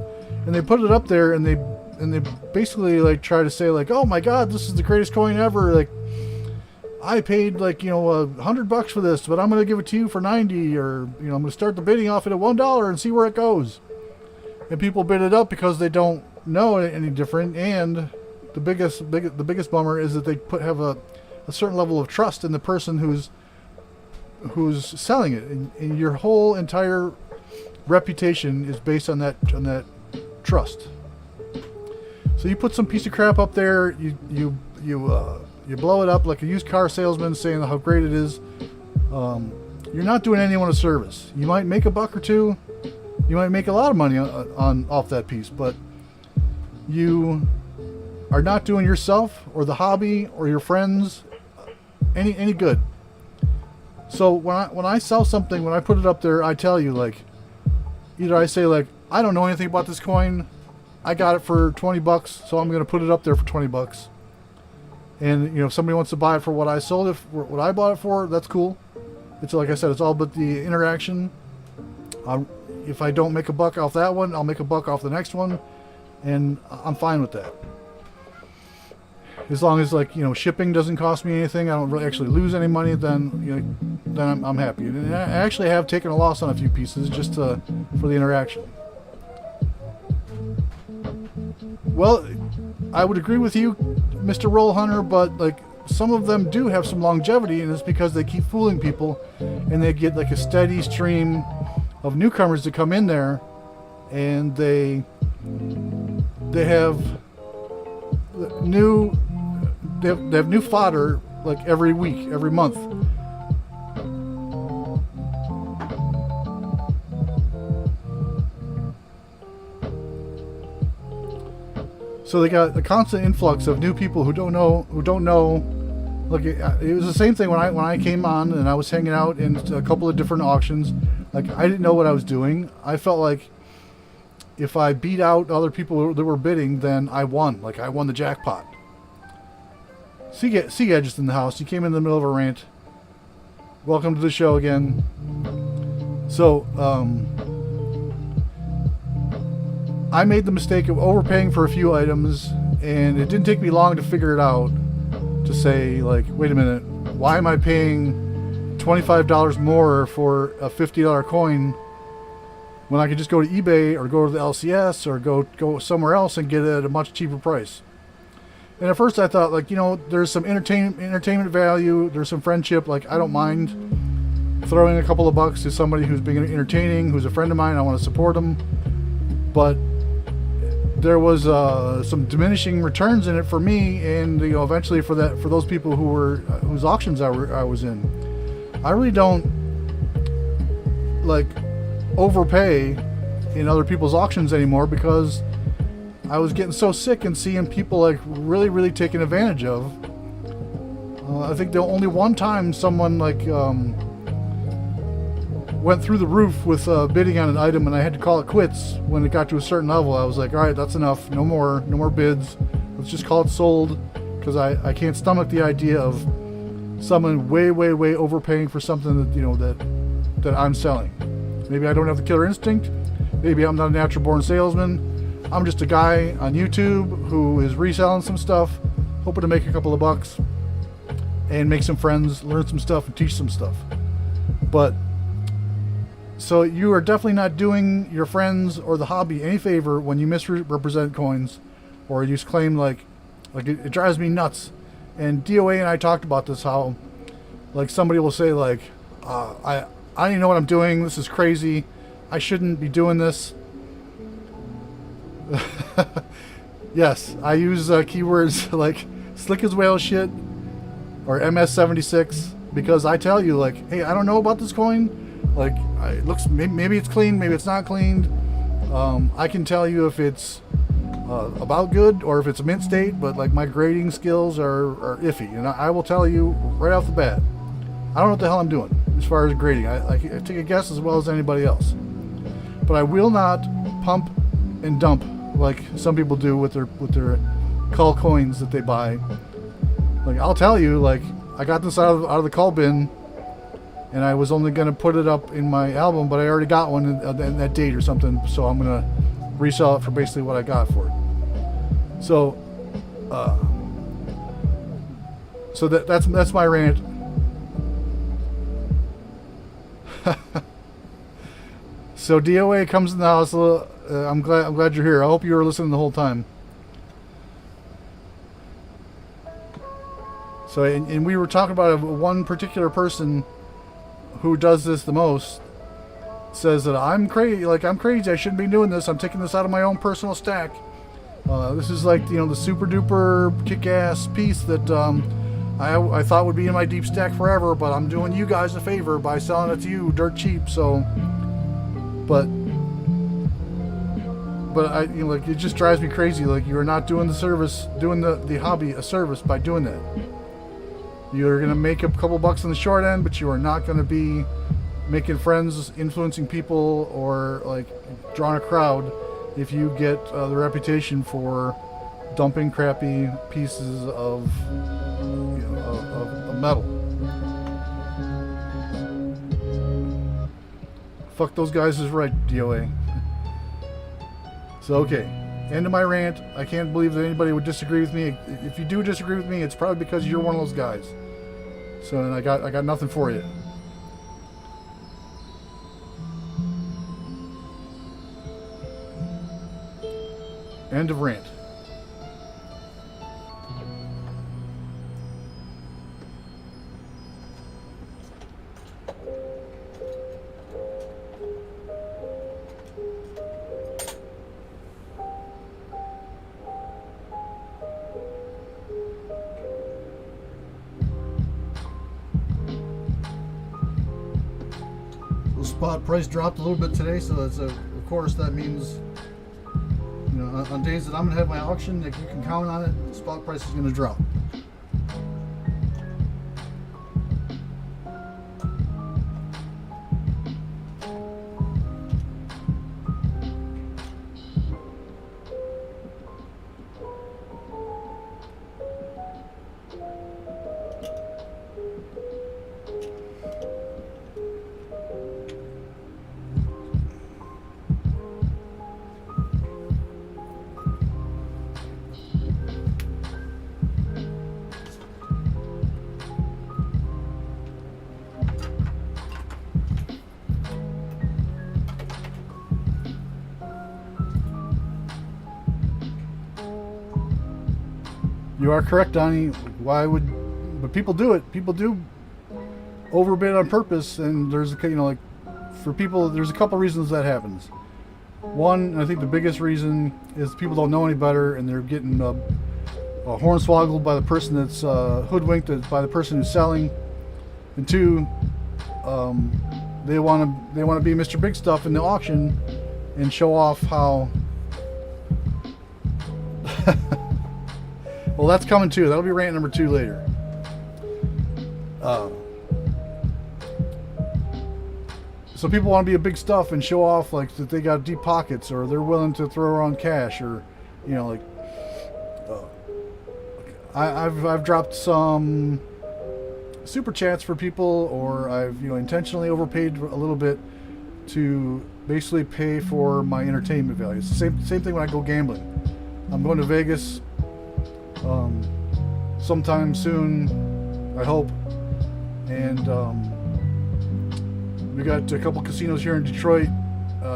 Speaker 1: and they put it up there and they basically like try to say like, oh my god, this is the greatest coin ever. Like I paid like $100 for this, but I'm gonna give it to you for 90, or I'm gonna start the bidding off it at $1 and see where it goes. And people bid it up because they don't know any different. And the biggest bummer is that they have a certain level of trust in the person who's selling it, and your whole entire reputation is based on that trust. So you put some piece of crap up there, you blow it up like a used car salesman saying how great it is. You're not doing anyone a service. You might make a buck or two, you might make a lot of money off that piece, but you are not doing yourself or the hobby or your friends any good. So when I sell something, when I put it up there, I tell you, like, either I say like, I don't know anything about this coin, I got it for $20, so I'm going to put it up there for $20. And if somebody wants to buy it for what I sold it, what I bought it for, that's cool. It's like I said, it's all but the interaction. If I don't make a buck off that one, I'll make a buck off the next one, and I'm fine with that. As long as shipping doesn't cost me anything, I don't really actually lose any money, then I'm happy. And I actually have taken a loss on a few pieces just for the interaction. Well, I would agree with you, Mr. Roll Hunter, but like some of them do have some longevity, and it's because they keep fooling people, and they get like a steady stream of newcomers to come in there, and they have new fodder like every week, every month. So they got a constant influx of new people who don't know. Look, it was the same thing when I came on and I was hanging out in a couple of different auctions. Like, I didn't know what I was doing. I felt like if I beat out other people that were bidding, then I won. Like, I won the jackpot. Sea Gadget's in the house. You came in the middle of a rant. Welcome to the show again. So, I made the mistake of overpaying for a few items, and it didn't take me long to figure it out. To say, like, wait a minute, why am I paying $25 more for a $50 coin when I could just go to eBay or go to the LCS or go somewhere else and get it at a much cheaper price. And at first I thought, like, you know, there's some entertainment value, there's some friendship. Like, I don't mind throwing a couple of bucks to somebody who's being entertaining, who's a friend of mine. I want to support them. But there was some diminishing returns in it for me, and you know, eventually for those people who were whose auctions I was in. I really don't like overpay in other people's auctions anymore, because I was getting so sick and seeing people like really taken advantage of. I think the only one time someone like went through the roof with bidding on an item, and I had to call it quits when it got to a certain level. I was like, all right, that's enough. No more bids. Let's just call it sold, because I can't stomach the idea of someone way overpaying for something that, you know, that I'm selling. Maybe I don't have the killer instinct. Maybe I'm not a natural born salesman. I'm just a guy on YouTube who is reselling some stuff, hoping to make a couple of bucks and make some friends, learn some stuff, and teach some stuff. But so you are definitely not doing your friends or the hobby any favor when you misrepresent coins, or you claim like it drives me nuts. And DOA and I talked about this, how like somebody will say like, I don't even know what I'm doing. This is crazy. I shouldn't be doing this. Yes, I use keywords like slick as whale shit or MS76, because I tell you, like, hey, I don't know about this coin. Like, it looks, maybe it's clean, maybe it's not cleaned. I can tell you if it's about good or if it's a mint state, but like my grading skills are iffy, and I will tell you right off the bat, I don't know what the hell I'm doing as far as grading. I take a guess as well as anybody else, but I will not pump and dump like some people do with their cull coins that they buy. Like, I'll tell you, like, I got this out of the cull bin, and I was only gonna put it up in my album, but I already got one in that date or something, so I'm gonna resell it for basically what I got for it. So that's my rant. So DOA comes in the house. I'm glad you're here. I hope you were listening the whole time. So, and we were talking about one particular person who does this the most. Says that I'm crazy. I shouldn't be doing this. I'm taking this out of my own personal stack. This is like, you know, the super duper kick-ass piece that I thought would be in my deep stack forever, but I'm doing you guys a favor by selling it to you dirt cheap. So, but I, you know, like, it just drives me crazy. Like, you are not doing the service, doing the hobby a service by doing that. You're gonna make a couple bucks on the short end, but you are not gonna be making friends, influencing people, or like drawing a crowd if you get the reputation for dumping crappy pieces of, you know, of metal. Fuck those guys is right, DOA. So, okay, end of my rant. I can't believe that anybody would disagree with me. If you do disagree with me, it's probably because you're one of those guys. So, and I got nothing for you. End of rant. The spot price dropped a little bit today, so that's of course that means, you know, on days that I'm gonna have my auction, like, you can count on it, the spot price is gonna drop. You are correct, Donnie. Why would? But people do it. People do overbid on purpose, and there's like for people, there's a couple reasons that happens. One, I think the biggest reason is people don't know any better, and they're getting hornswoggled by the person that's hoodwinked by the person who's selling. And two, they want to be Mr. Big Stuff in the auction and show off how. Well, that's coming too. That'll be rant number 2 later. So people want to be a big stuff and show off like that they got deep pockets, or they're willing to throw around cash, or like I've dropped some super chats for people, or I've intentionally overpaid a little bit to basically pay for my entertainment value. It's the same thing when I go gambling. I'm going to Vegas sometime soon, I hope, and we got a couple casinos here in Detroit.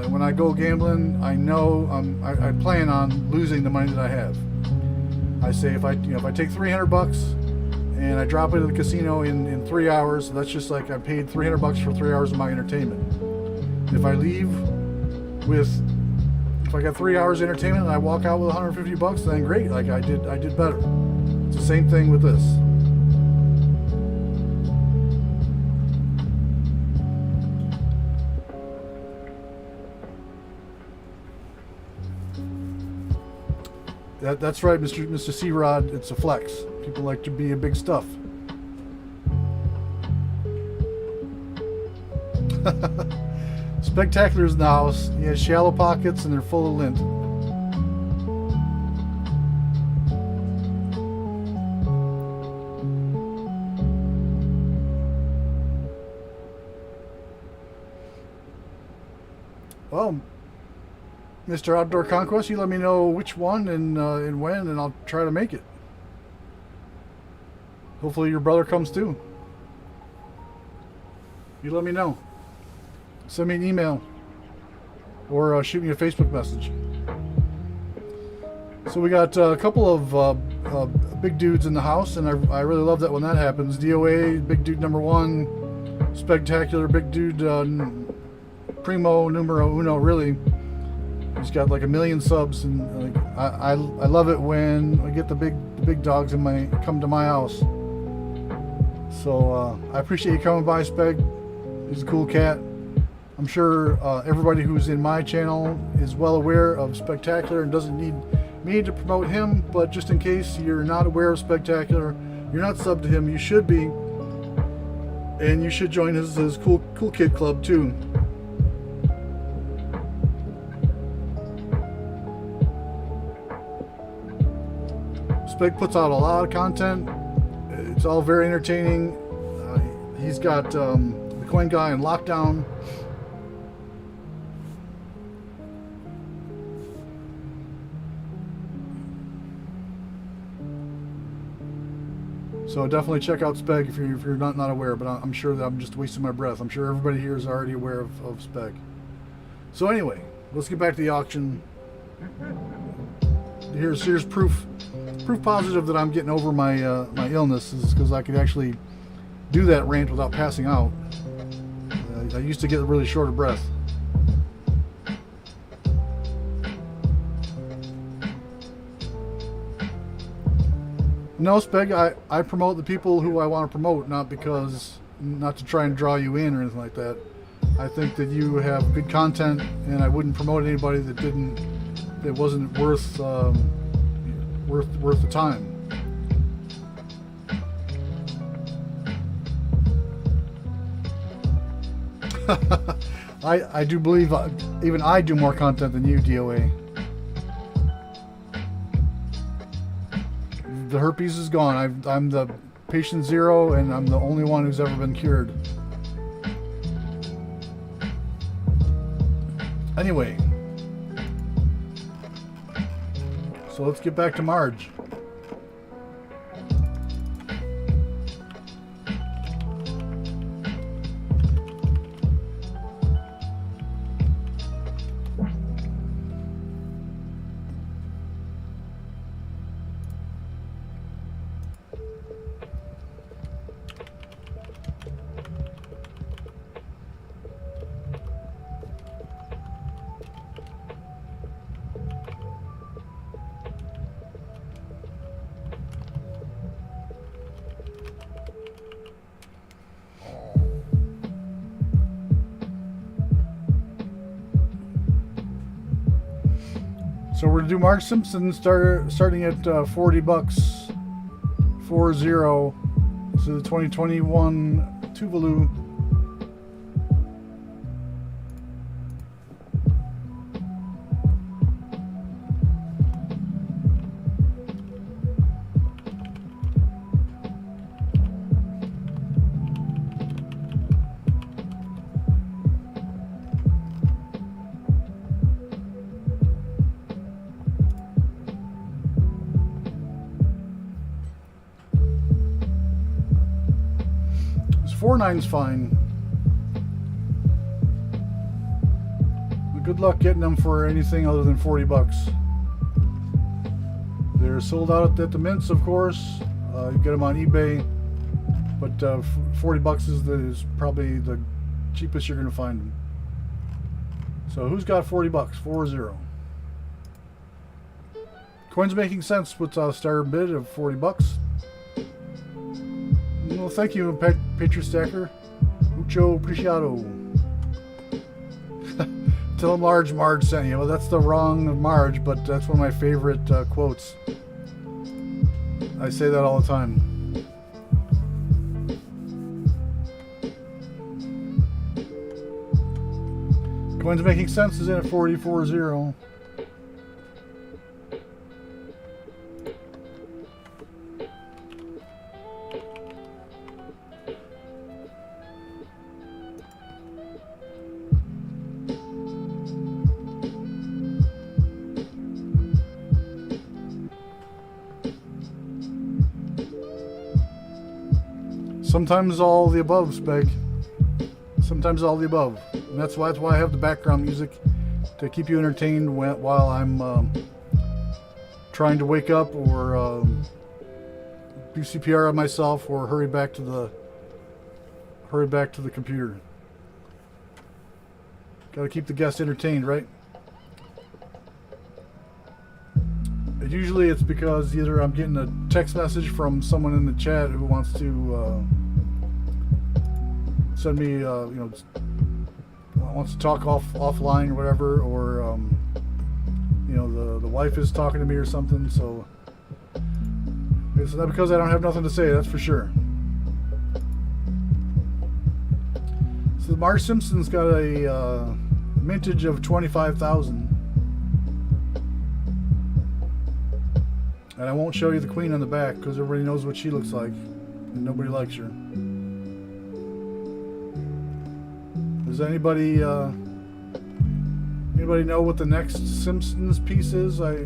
Speaker 1: When I go gambling, I know I plan on losing the money that I have. I say if I take $300 and I drop it at the casino in 3 hours, that's just like I paid $300 for 3 hours of my entertainment. If I leave with, if I got 3 hours of entertainment and I walk out with $150, then great. Like I did better. It's the same thing with this. That's right, Mr. C-Rod. It's a flex. People like to be a big stuff. Spectacular's in the house. He has shallow pockets and they're full of lint. Well, Mr. Outdoor Conquest, you let me know which one and when, and I'll try to make it. Hopefully your brother comes too. You let me know. Send me an email or shoot me a Facebook message. So we got a couple of big dudes in the house, and I really love that when that happens. DOA, big dude number 1, Spectacular, big dude primo numero uno, really. He's got like 1 million subs, and like, I love it when I get the big dogs come to my house. So I appreciate you coming by, Speg. He's a cool cat. I'm sure everybody who's in my channel is well aware of Spectacular and doesn't need me to promote him, but just in case you're not aware of Spectacular, you're not subbed to him, you should be, and you should join his cool kid club too. Speg puts out a lot of content. It's all very entertaining. He's got the Coin Guy in lockdown. So definitely check out Speg if you're not aware, but I'm sure that I'm just wasting my breath. I'm sure everybody here is already aware of Speg. So anyway, let's get back to the auction. Here's proof positive that I'm getting over my illness, is because I could actually do that rant without passing out. I used to get really short of breath. No, Speg, I promote the people who I want to promote, not to try and draw you in or anything like that. I think that you have good content, and I wouldn't promote anybody that wasn't worth the time. I do believe even I do more content than you, DOA. The herpes is gone. I'm the patient 0, and I'm the only one who's ever been cured. Anyway, so let's get back to Marge. So we're gonna do Marge Simpson starting at $40. 40. This is the 2021 Tuvalu. $4.9's fine. Good luck getting them for anything other than $40. They're sold out at the mints, of course. You get them on eBay, but $40 is probably the cheapest you're going to find them. So who's got $40? 40. Coins making sense with a starter bid of $40. Well, thank you, Patriot Stacker. Mucho apreciado. Tell Marge sent you. Well, that's the wrong Marge, but that's one of my favorite quotes. I say that all the time. Coins making sense is in at 40. Sometimes all the above, Speg. Sometimes all the above. And that's why I have the background music to keep you entertained while I'm trying to wake up or do CPR on myself or hurry back to the computer. Got to keep the guest entertained, right? Usually it's because either I'm getting a text message from someone in the chat who wants to send me, wants to talk offline or whatever, or the wife is talking to me or something. So it's not because I don't have nothing to say, that's for sure. So Marge Simpson's got a mintage of 25,000. And I won't show you the queen on the back because everybody knows what she looks like and nobody likes her. Does anybody know what the next Simpsons piece is? I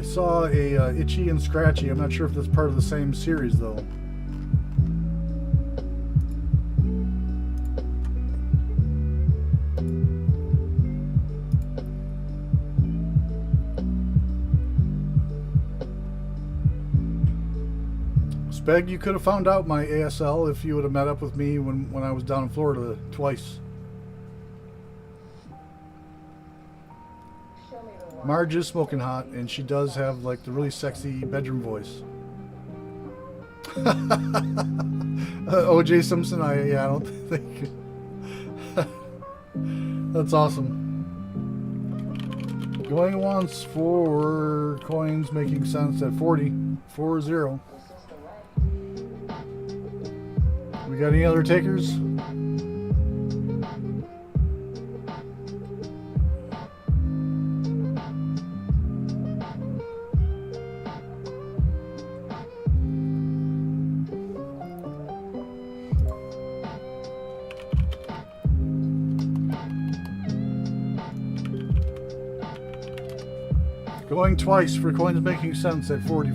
Speaker 1: saw a Itchy and Scratchy. I'm not sure if that's part of the same series though. Speg, you could have found out my ASL if you would have met up with me when I was down in Florida twice. Marge is smoking hot, and she does have like the really sexy bedroom voice. OJ Simpson, I don't think. That's awesome. Going once for coins making sense at 40. We got any other takers? Going twice for coins making sense at 40.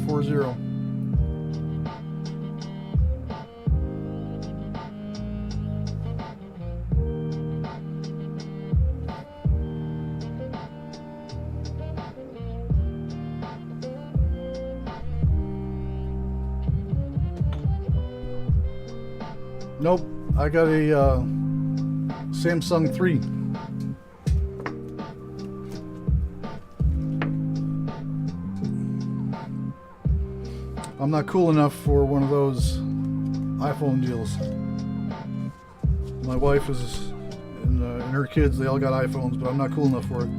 Speaker 1: Nope, I got a Samsung 3. I'm not cool enough for one of those iPhone deals. My wife is and her kids, they all got iPhones, but I'm not cool enough for it.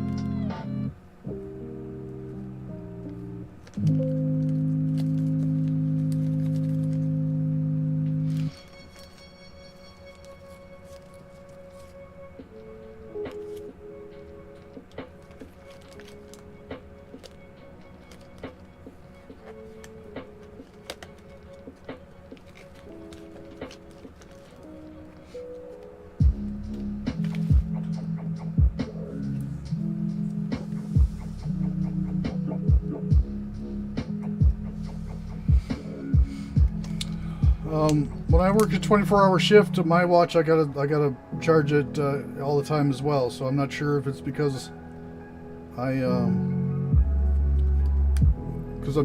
Speaker 1: When I work a 24-hour shift, my watch I gotta charge it all the time as well. So I'm not sure if it's because I'm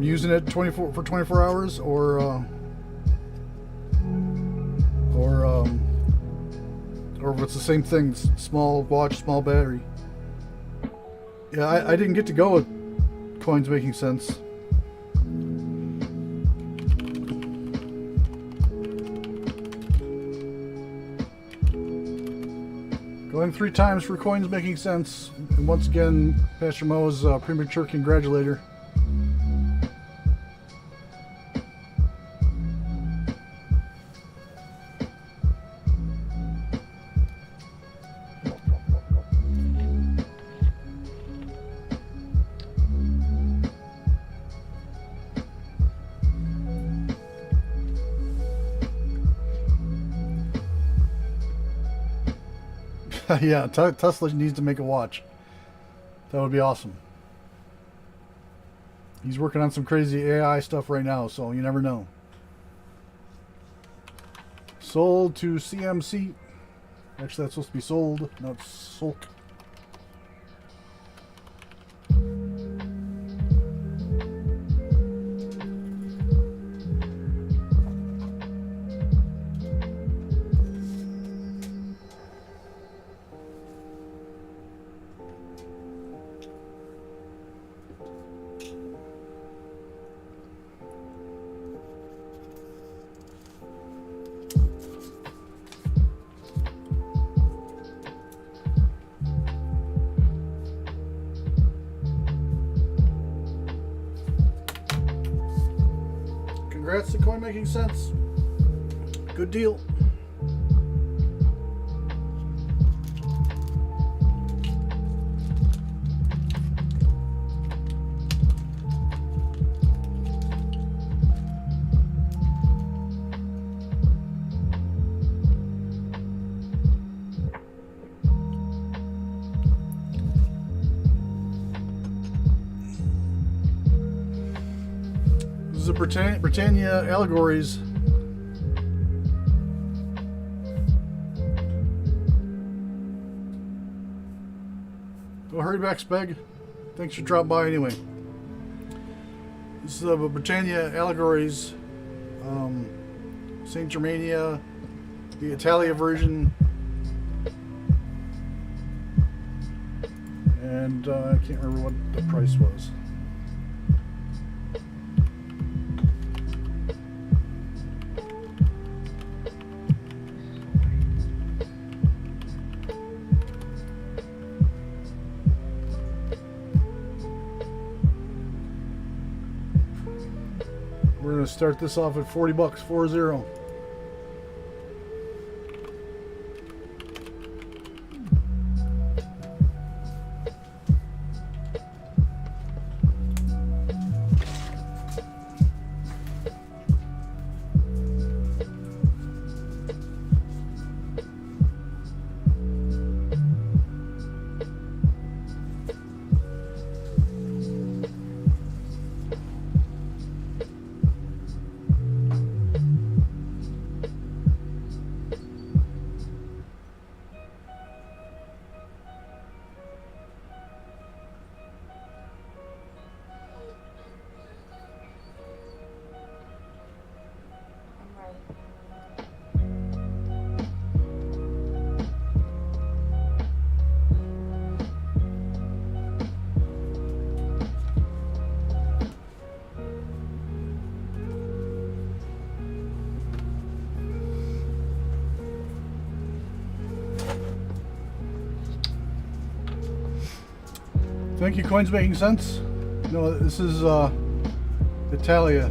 Speaker 1: using it 24 hours or if it's the same thing. Small watch, small battery. Yeah, I didn't get to go with Coins Making Sense. Going 3 times for Coins Making Sense. And once again, Pastor Mo's premature congratulator. Yeah, Tesla needs to make a watch. That would be awesome. He's working on some crazy AI stuff right now, so you never know. Sold to CMC. Actually, that's supposed to be sold, not sulk. Congrats to Coin Making Sense. Good deal. This is the Britannia Allegories. Oh, hurry back, Speg. Thanks for dropping by anyway. This is the Britannia Allegories. Saint Germania, the Italia version. And I can't remember what the price was. We're going to start this off at $40, 40. Thank you, coins making sense. No, this is Italia.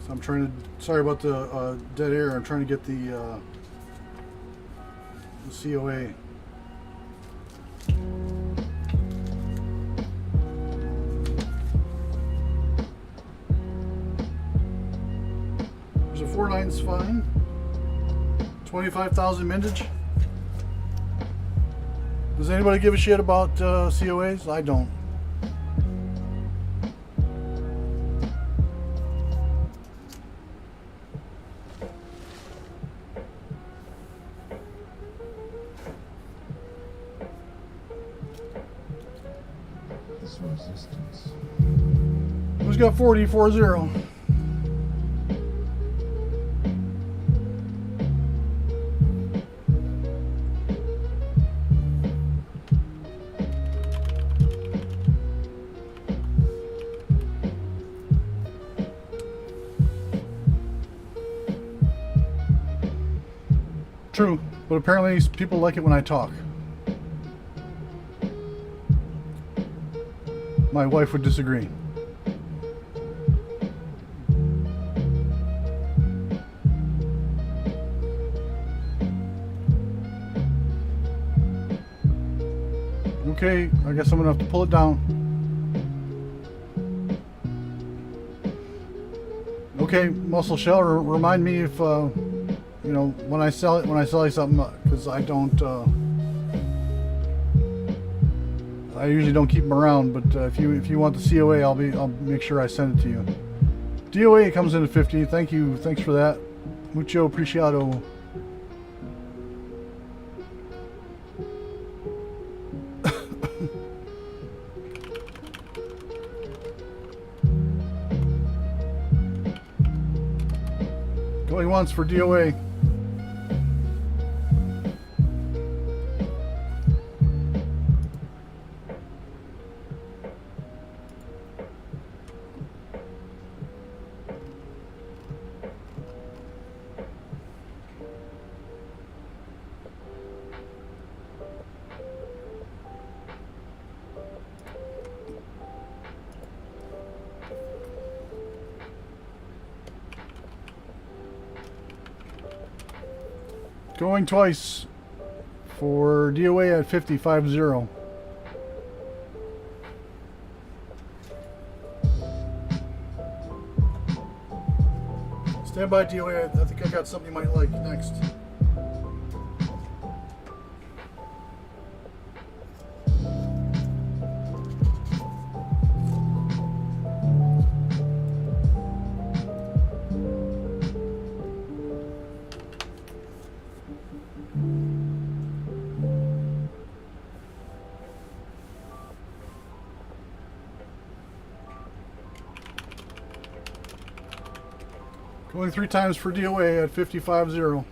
Speaker 1: I'm trying to, sorry about the dead air, I'm trying to get the COA. There's a 4.9's fine. 25,000 mintage. Does anybody give a shit about COAs? I don't.
Speaker 3: This resistance.
Speaker 1: Who's got 40? True, but apparently people like it when I talk. My wife would disagree. Okay, I guess I'm gonna have to pull it down. Okay, Muscle Shell, remind me if you know, when I sell you something, because I don't. I usually don't keep them around, but if you want the COA, I'll make sure I send it to you. DOA comes in at 50. Thank you, thanks for that. Mucho apreciado. Going once for DOA. Going twice for DOA at 50.50. Stand by, DOA. I think I got something you might like next. Going 3 times for DOA at 50.50.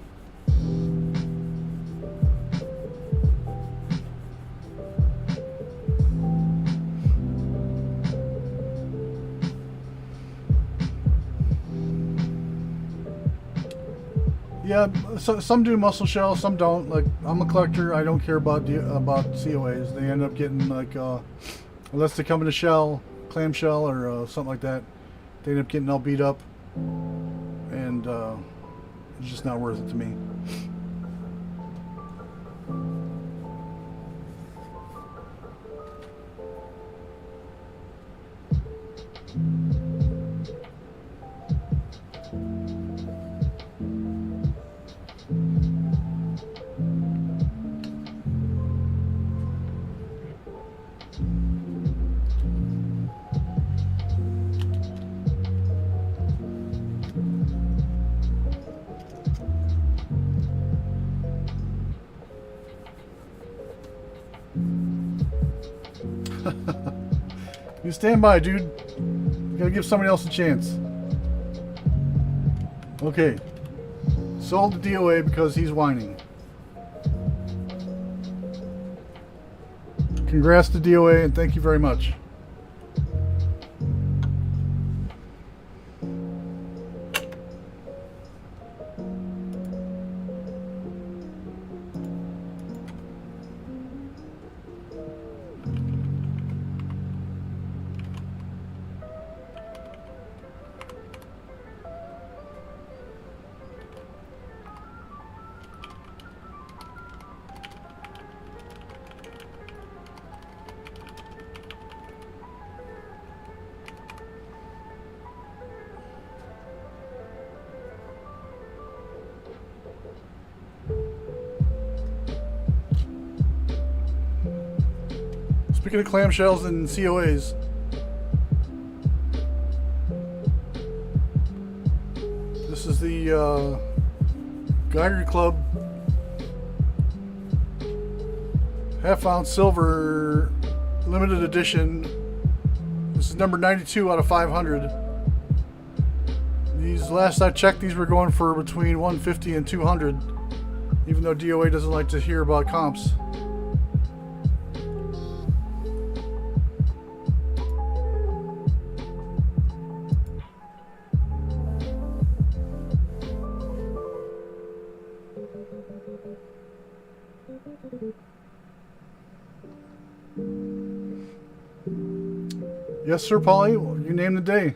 Speaker 1: Yeah, so some do Muscle Shell, some don't. Like, I'm a collector. I don't care about COAs. They end up getting like, unless they come in a shell, clamshell, or something like that, they end up getting all beat up. And it's just not worth it to me. You stand by, dude. You gotta give somebody else a chance. Okay. Sold the DOA because he's whining. Congrats to DOA and thank you very much. Speaking of clamshells and COAs, this is the Geiger Club half-ounce silver limited edition. This is number 92 out of 500. These, last I checked, these were going for between 150 and 200, even though DOA doesn't like to hear about comps. Yes, sir, Polly. You name the day.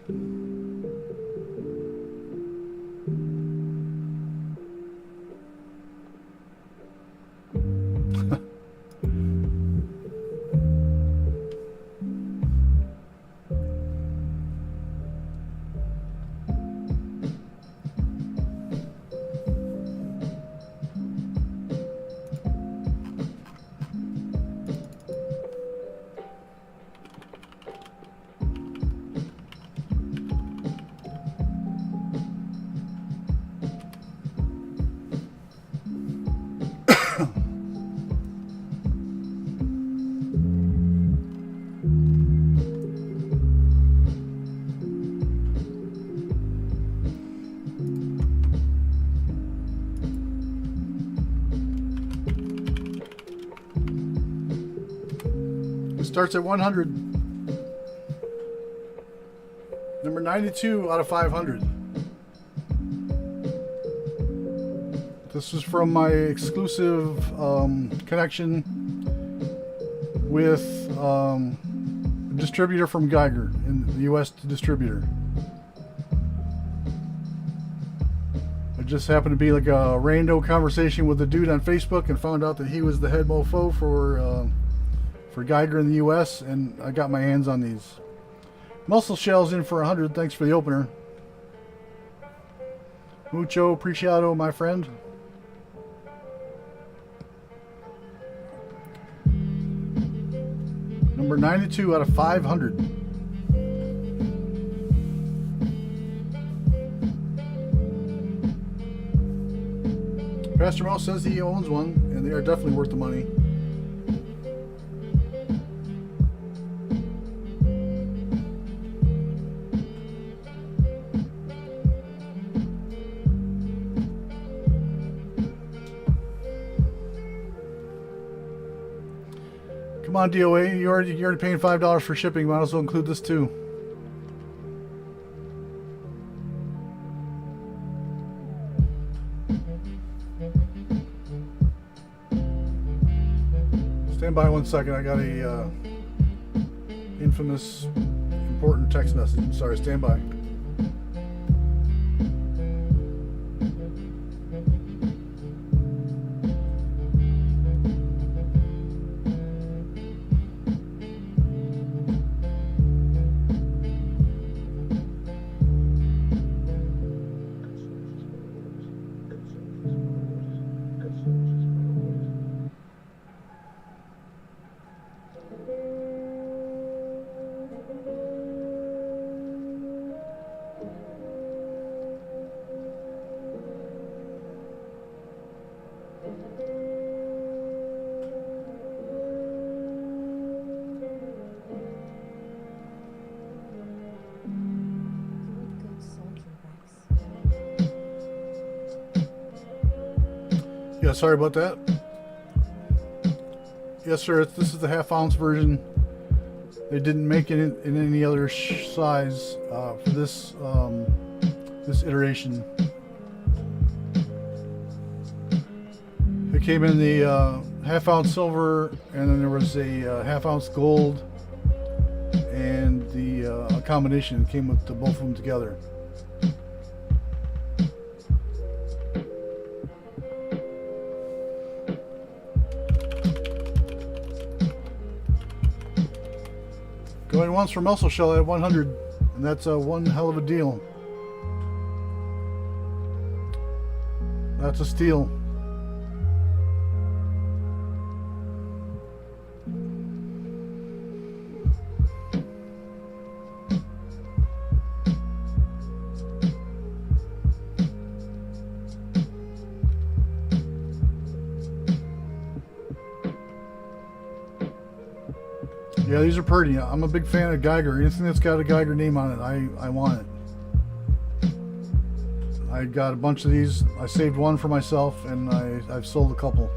Speaker 1: Starts at 100. Number 92 out of 500. This is from my exclusive connection with a distributor from Geiger, in the US distributor. It just happened to be like a rando conversation with a dude on Facebook and found out that he was the head mofo for Geiger in the US, and I got my hands on these. Muscle shells in for 100. Thanks for the opener. Mucho apreciado, my friend. Number 92 out of 500. Pastor Mo says he owns one, and they are definitely worth the money. Come on, DOA, you're already paying $5 for shipping. Might as well include this too. Stand by 1 second. I got a infamous important text message. I'm sorry. Stand by. Yeah, sorry about that. Yes, sir. This is the half-ounce version. They didn't make it in any other size for this this iteration. It came in the half-ounce silver, and then there was a half-ounce gold, and the a combination came with both of them together. Going once for Muscle Shell at 100, and that's one hell of a deal. That's a steal. Yeah, these are pretty. I'm a big fan of Geiger. Anything that's got a Geiger name on it, I want it. I got a bunch of these. I saved one for myself, and I've sold a couple.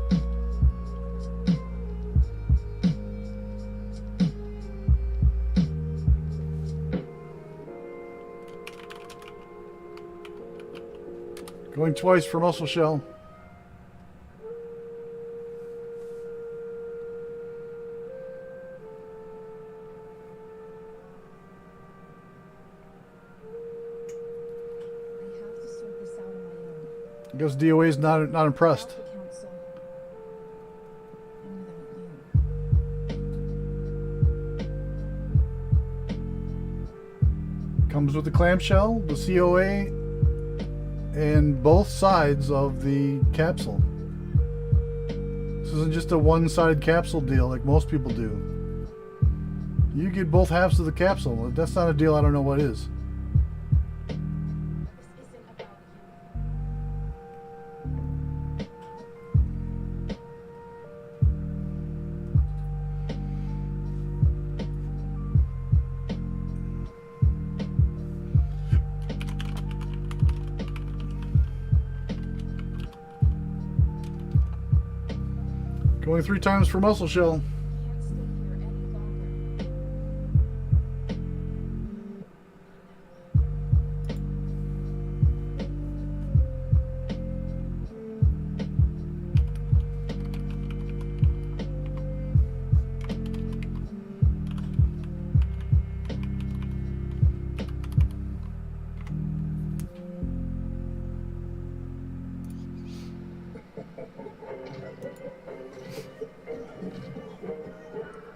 Speaker 1: Going twice for Muscle Shell. I guess DOA is not impressed. Comes with the clamshell, the COA, and both sides of the capsule. This isn't just a one-sided capsule deal like most people do. You get both halves of the capsule. If that's not a deal, I don't know what is. Going 3 times for Muscle Shell.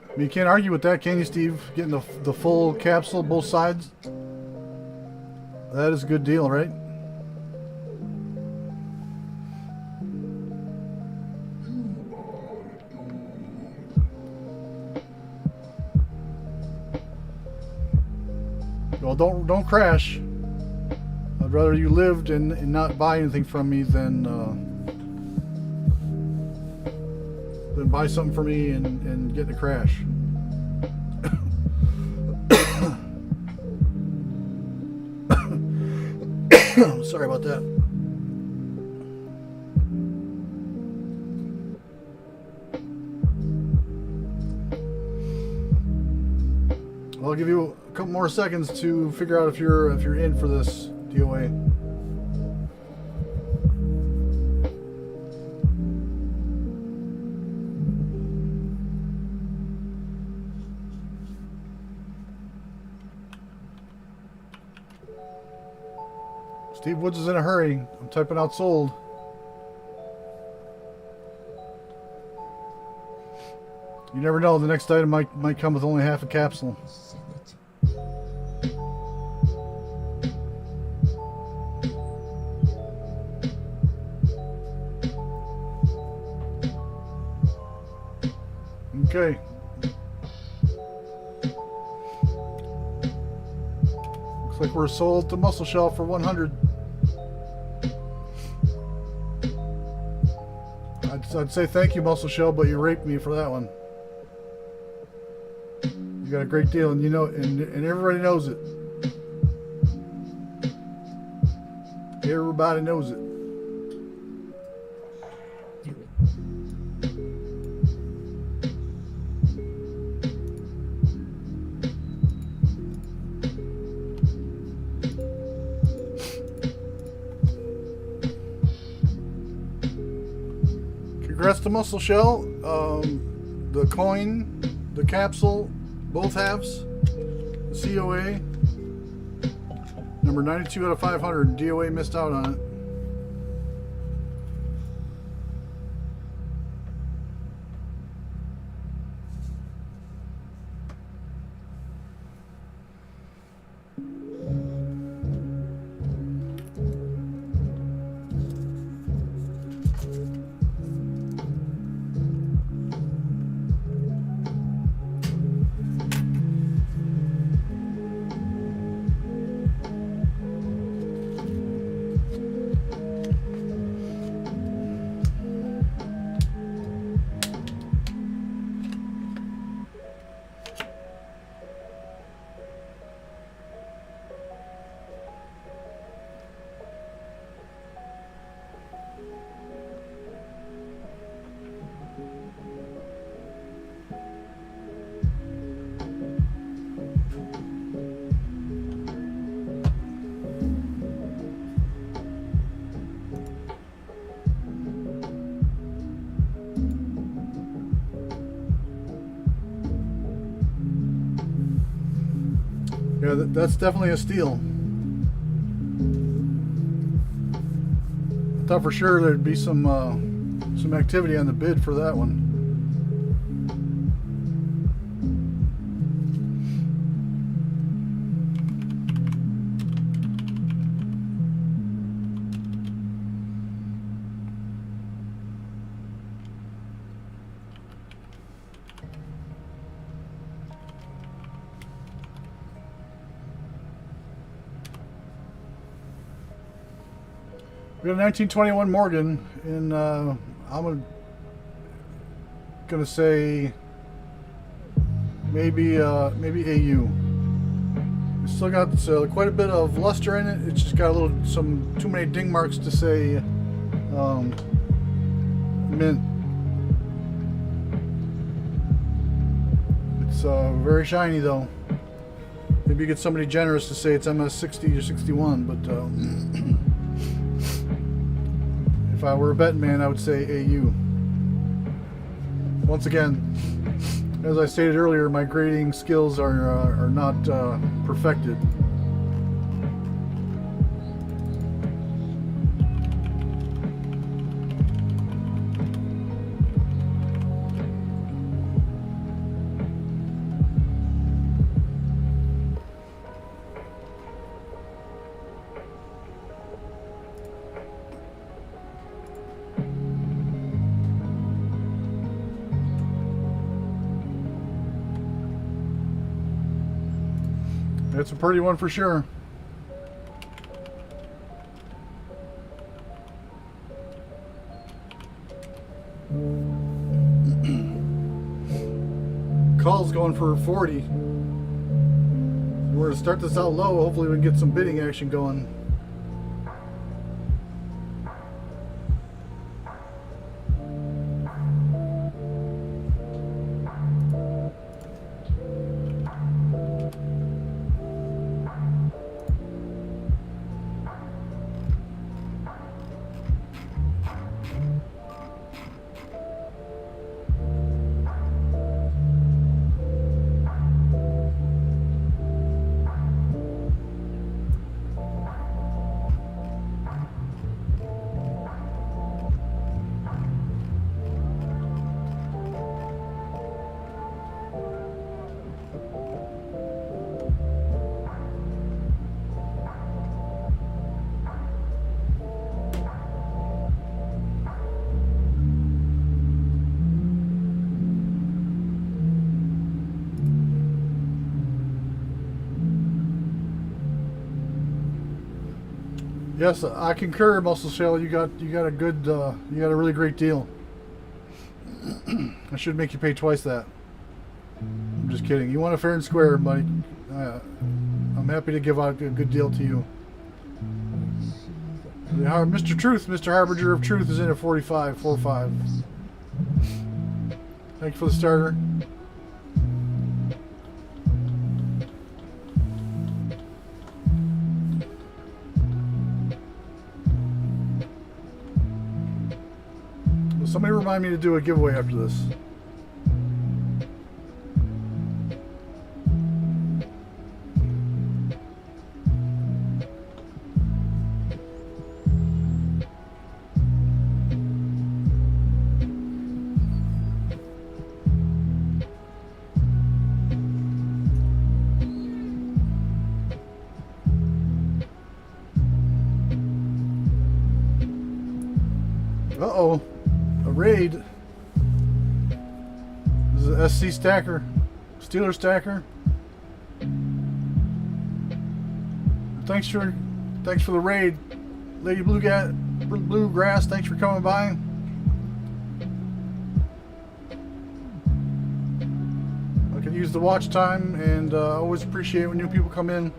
Speaker 1: I mean, you can't argue with that, can you, Steve? Getting the full capsule, both sides. That is a good deal, right? Well, don't crash. I'd rather you lived and not buy anything from me than buy something for me and get in a crash. Sorry about that. Well, I'll give you a couple more seconds to figure out if you're in for this DOA. Steve Woods is in a hurry. I'm typing out sold. You never know. The next item might come with only half a capsule. Okay. Looks like we're sold to Muscle Shell for 100. I'd say thank you, Muscle Shell, but you raped me for that one. You got a great deal, and you know, and everybody knows it. Everybody knows it.
Speaker 3: You
Speaker 1: Congrats to Muscle Shell. The coin, the capsule, both halves. The COA. Number 92 out of 500. DOA missed out on it. Yeah, that's definitely a steal. I thought for sure there'd be some activity on the bid for that one. We got a 1921 Morgan, and I'm gonna say maybe AU. It's still got quite a bit of luster in it. It's just got some too many ding marks to say mint. It's very shiny though. Maybe you get somebody generous to say it's MS60 or 61, but. If I were a betting man, I would say AU. Once again, as I stated earlier, my grading skills are not perfected. It's a pretty one for sure. Call's going for 40. We're going to start this out low. Hopefully we can get some bidding action going. Yes, I concur, Muscle Shell. You got a good, you got a really great deal. I should make you pay twice that. I'm just kidding. You want a fair and square, buddy. I'm happy to give out a good deal to you. Mr. Truth, Mr. Harbinger of Truth is in at 45.45. Thank you for the starter. Somebody remind me to do a giveaway after this. Uh-oh, a raid. This is a SC stacker, Steeler stacker. Thanks for the raid, Lady Bluegrass. Thanks for coming by. I could use the watch time, and always appreciate when new people come in.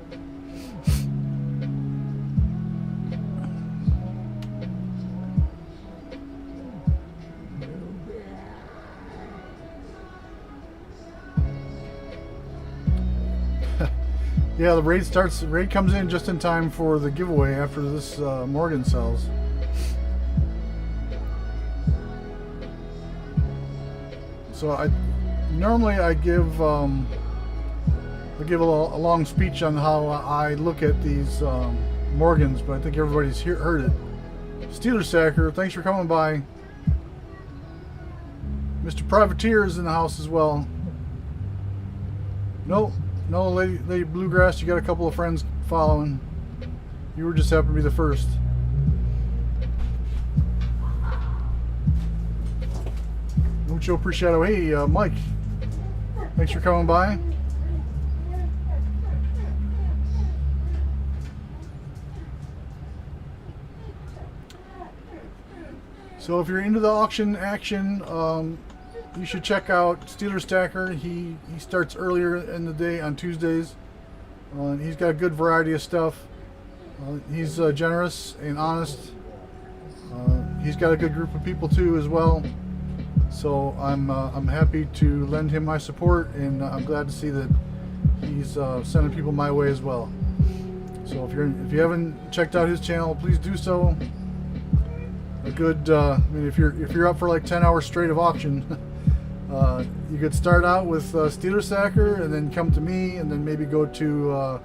Speaker 1: Yeah, the raid comes in just in time for the giveaway after this Morgan sells. So I normally give a long speech on how I look at these Morgans, but I think everybody's heard it. Steeler Sacker, thanks for coming by. Mr. Privateer is in the house as well. No, Lady Bluegrass, you got a couple of friends following. You were just happen to be the first. Mucho appreciado. Hey, Mike. Thanks for coming by. So if you're into the auction action, you should check out Steeler Stacker. He starts earlier in the day on Tuesdays. He's got a good variety of stuff. He's generous and honest. He's got a good group of people too as well. So I'm happy to lend him my support, and I'm glad to see that he's sending people my way as well. So if you haven't checked out his channel, please do so. A good I mean, if you're up for like 10 hours straight of auction. You could start out with Steeler Stacker and then come to me, and then maybe go to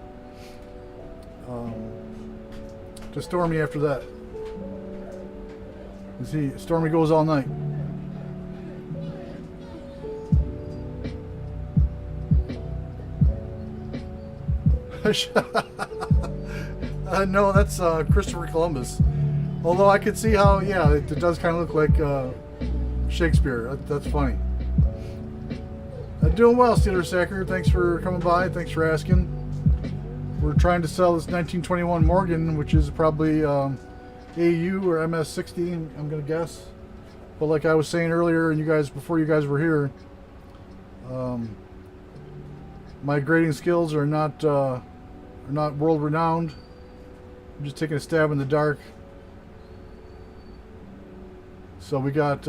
Speaker 1: Stormy after that. You see, Stormy goes all night. No, that's Christopher Columbus. Although I could see how, yeah, it does kind of look like Shakespeare. That's funny. Doing well, Steeler Sacker. Thanks for coming by. Thanks for asking. We're trying to sell this 1921 Morgan, which is probably AU or MS60, I'm going to guess. But like I was saying earlier, and before you guys were here, my grading skills are not world renowned. I'm just taking a stab in the dark. So we got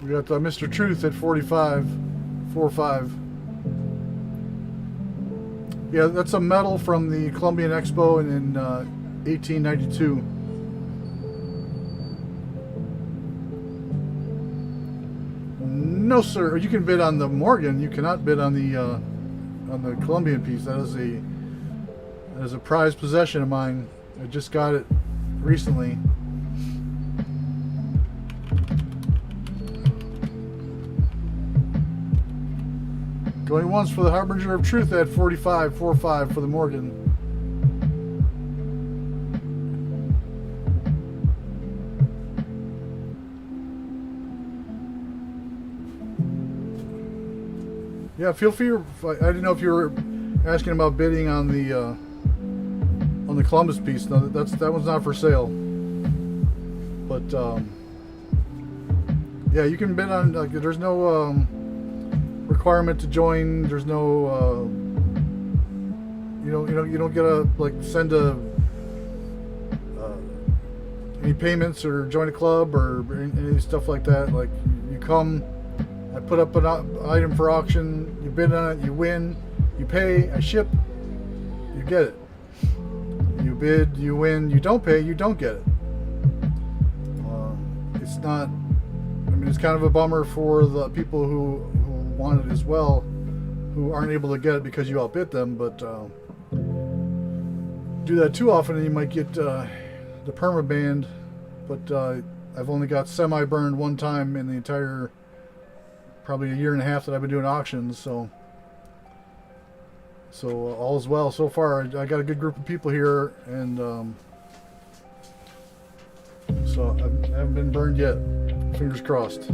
Speaker 1: Mr. Truth at 45.45. Yeah, that's a medal from the Columbian Expo in 1892. No, sir. You can bid on the Morgan. You cannot bid on the Columbian piece. That is a prized possession of mine. I just got it recently. Going once for the Harbinger of Truth at 45.45 for the Morgan. Yeah, feel free. I didn't know if you were asking about bidding on the Columbus piece. No, that one's not for sale. But yeah, you can bid on. Like, there's no requirement to join. There's no you don't get a send any payments or join a club or any stuff like that. Like, you come, I put up an item for auction, you bid on it, you win, you pay, I ship, you get it. You bid, you win. You don't pay, you don't get it. It's not. I mean, it's kind of a bummer for the people who want it as well, who aren't able to get it because you outbid them. But do that too often, and you might get the perma banned. But I've only got semi-burned one time in the entire probably a year and a half that I've been doing auctions. So all is well so far. I got a good group of people here, and so I haven't been burned yet. Fingers crossed.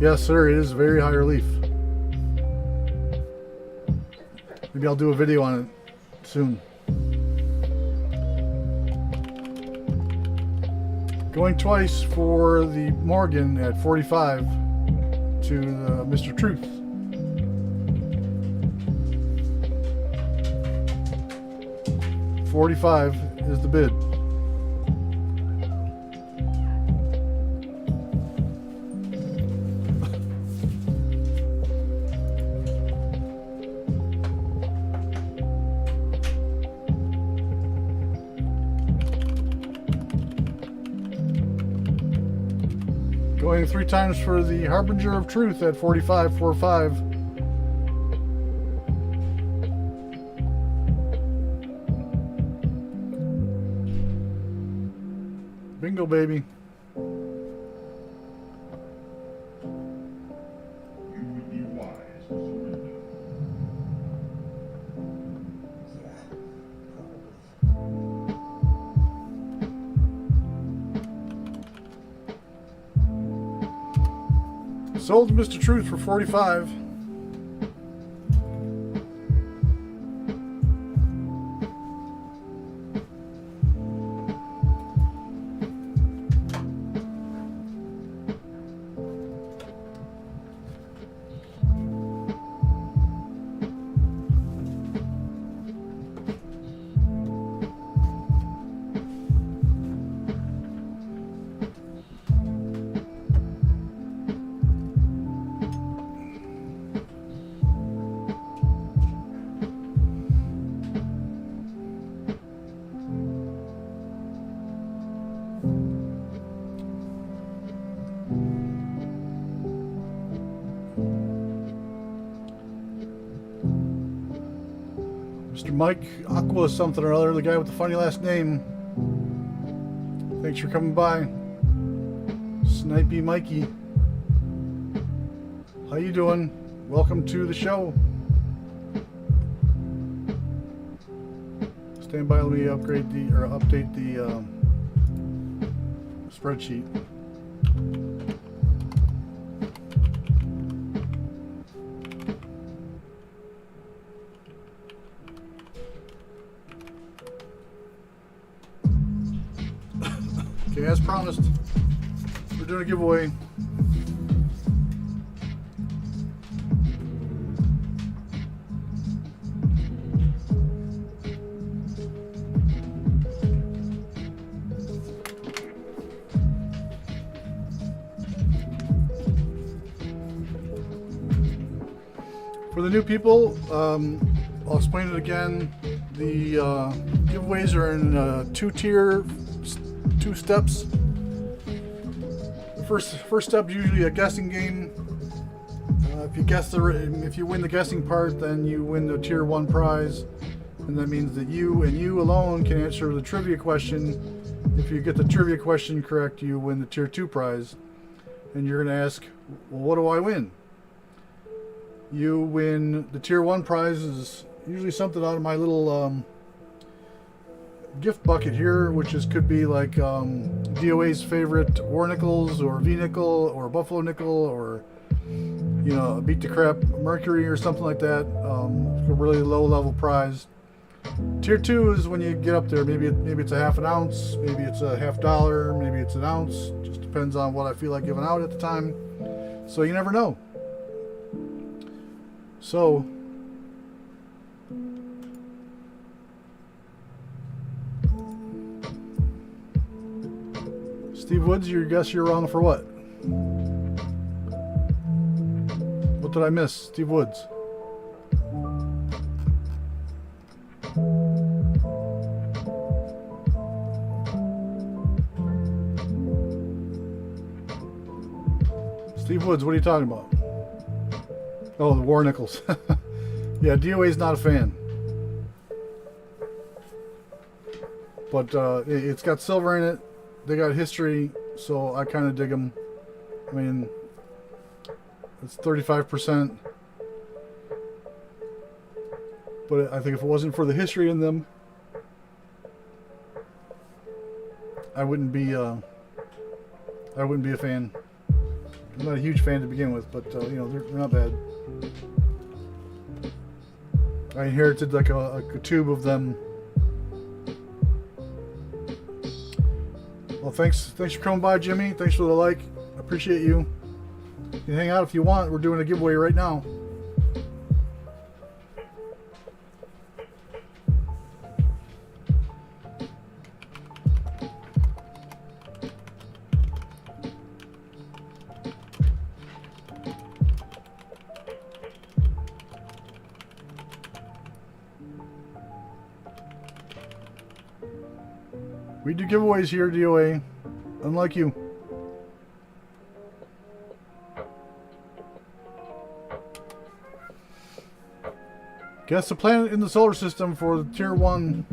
Speaker 1: Yes, sir, it is a very high relief. Maybe I'll do a video on it soon. Going twice for the Morgan at 45 to the Mr. Truth. $45 is the bid. Going 3 times for the Harbinger of Truth at 45.45. Bingo, baby.
Speaker 3: You would be wise to surrender.
Speaker 1: Sold Mr. Truth for 45. Mr. Mike Aqua something or other, the guy with the funny last name. Thanks for coming by. Snipey Mikey. How you doing? Welcome to the show. Stand by, let me update the spreadsheet. Okay, as promised, we're doing a giveaway. For the new people, I'll explain it again. The giveaways are in 2 steps. The first step is usually a guessing game. If you win the guessing part, then you win the tier 1 prize, and that means that you and you alone can answer the trivia question. If you get the trivia question correct, you win the tier 2 prize. And you're going to ask, well, what do I win? You win the tier 1 prize is usually something out of my little gift bucket here, which could be like DOA's favorite War Nickels or V Nickel or Buffalo Nickel or a Beat the Crap Mercury or something like that. A really low level prize. Tier 2 is when you get up there. Maybe it's a half an ounce, maybe it's a $50, maybe it's an ounce. Just depends on what I feel like giving out at the time. So you never know. So Steve Woods, you guess you're wrong for what? What did I miss? Steve Woods. Steve Woods, what are you talking about? Oh, the War Nichols. Yeah, DOA's not a fan. But it's got silver in it. They got history, so I kind of dig them. I mean, it's 35%. But I think if it wasn't for the history in them, I wouldn't be a fan. I'm not a huge fan to begin with, but you know, they're not bad. I inherited like a tube of them. Well, thanks for coming by, Jimmy. Thanks for the like. I appreciate you. You can hang out if you want. We're doing a giveaway right now. We do giveaways here, DOA. Unlike you. Guess the planet in the solar system for the tier 1.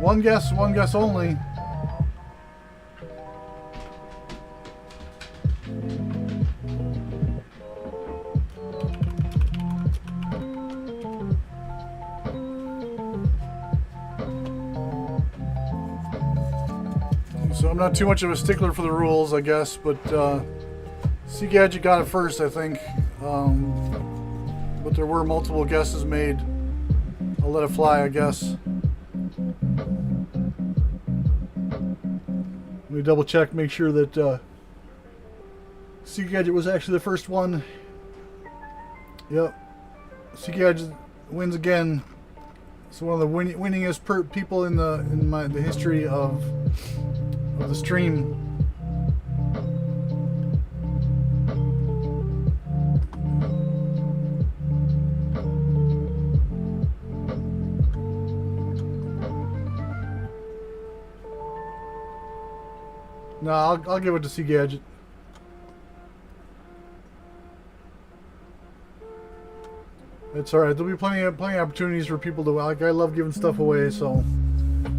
Speaker 1: One guess only. So I'm not too much of a stickler for the rules, I guess, but C Gadget got it first, I think. But there were multiple guesses made. I'll let it fly, I guess. Let me double check, make sure that C Gadget was actually the first one. Yep. C Gadget wins again. It's one of the winningest people in the history of the stream. No, I'll give it to C Gadget. It's all right. There'll be plenty of opportunities for people to like. I love giving stuff away, so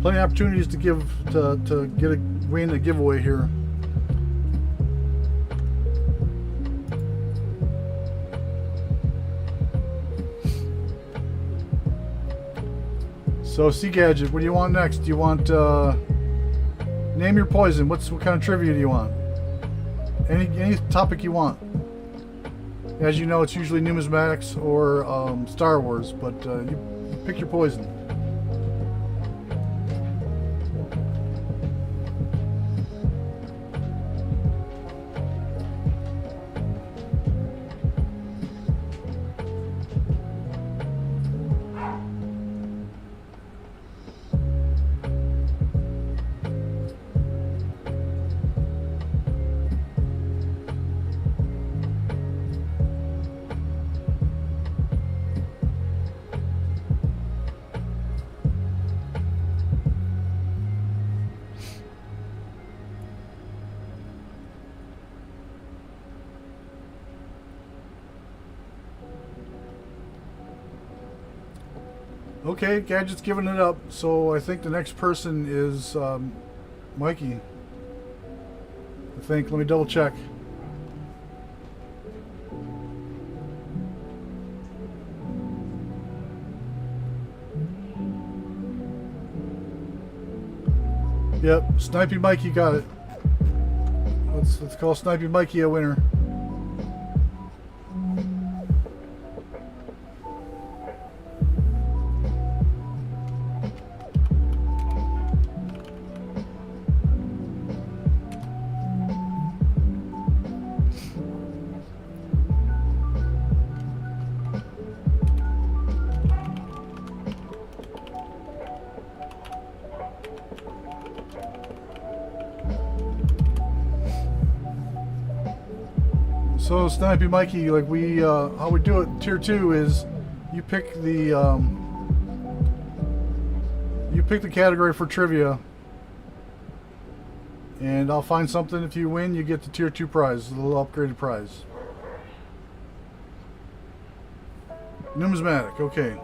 Speaker 1: plenty of opportunities to give to get a win a giveaway here. So C Gadget, what do you want next? Do you want name your poison? What kind of trivia do you want? Any topic you want. As you know, it's usually numismatics or Star Wars, but you pick your poison. Okay, Gadget's giving it up, so I think the next person is Mikey. I think. Let me double check. Yep, Snipey Mikey got it. Let's call Snipey Mikey a winner. So Snappy Mikey, like we how we do it in tier 2 is you pick the category for trivia, and I'll find something. If you win, you get the tier 2 prize, a little upgraded prize. Numismatic, okay.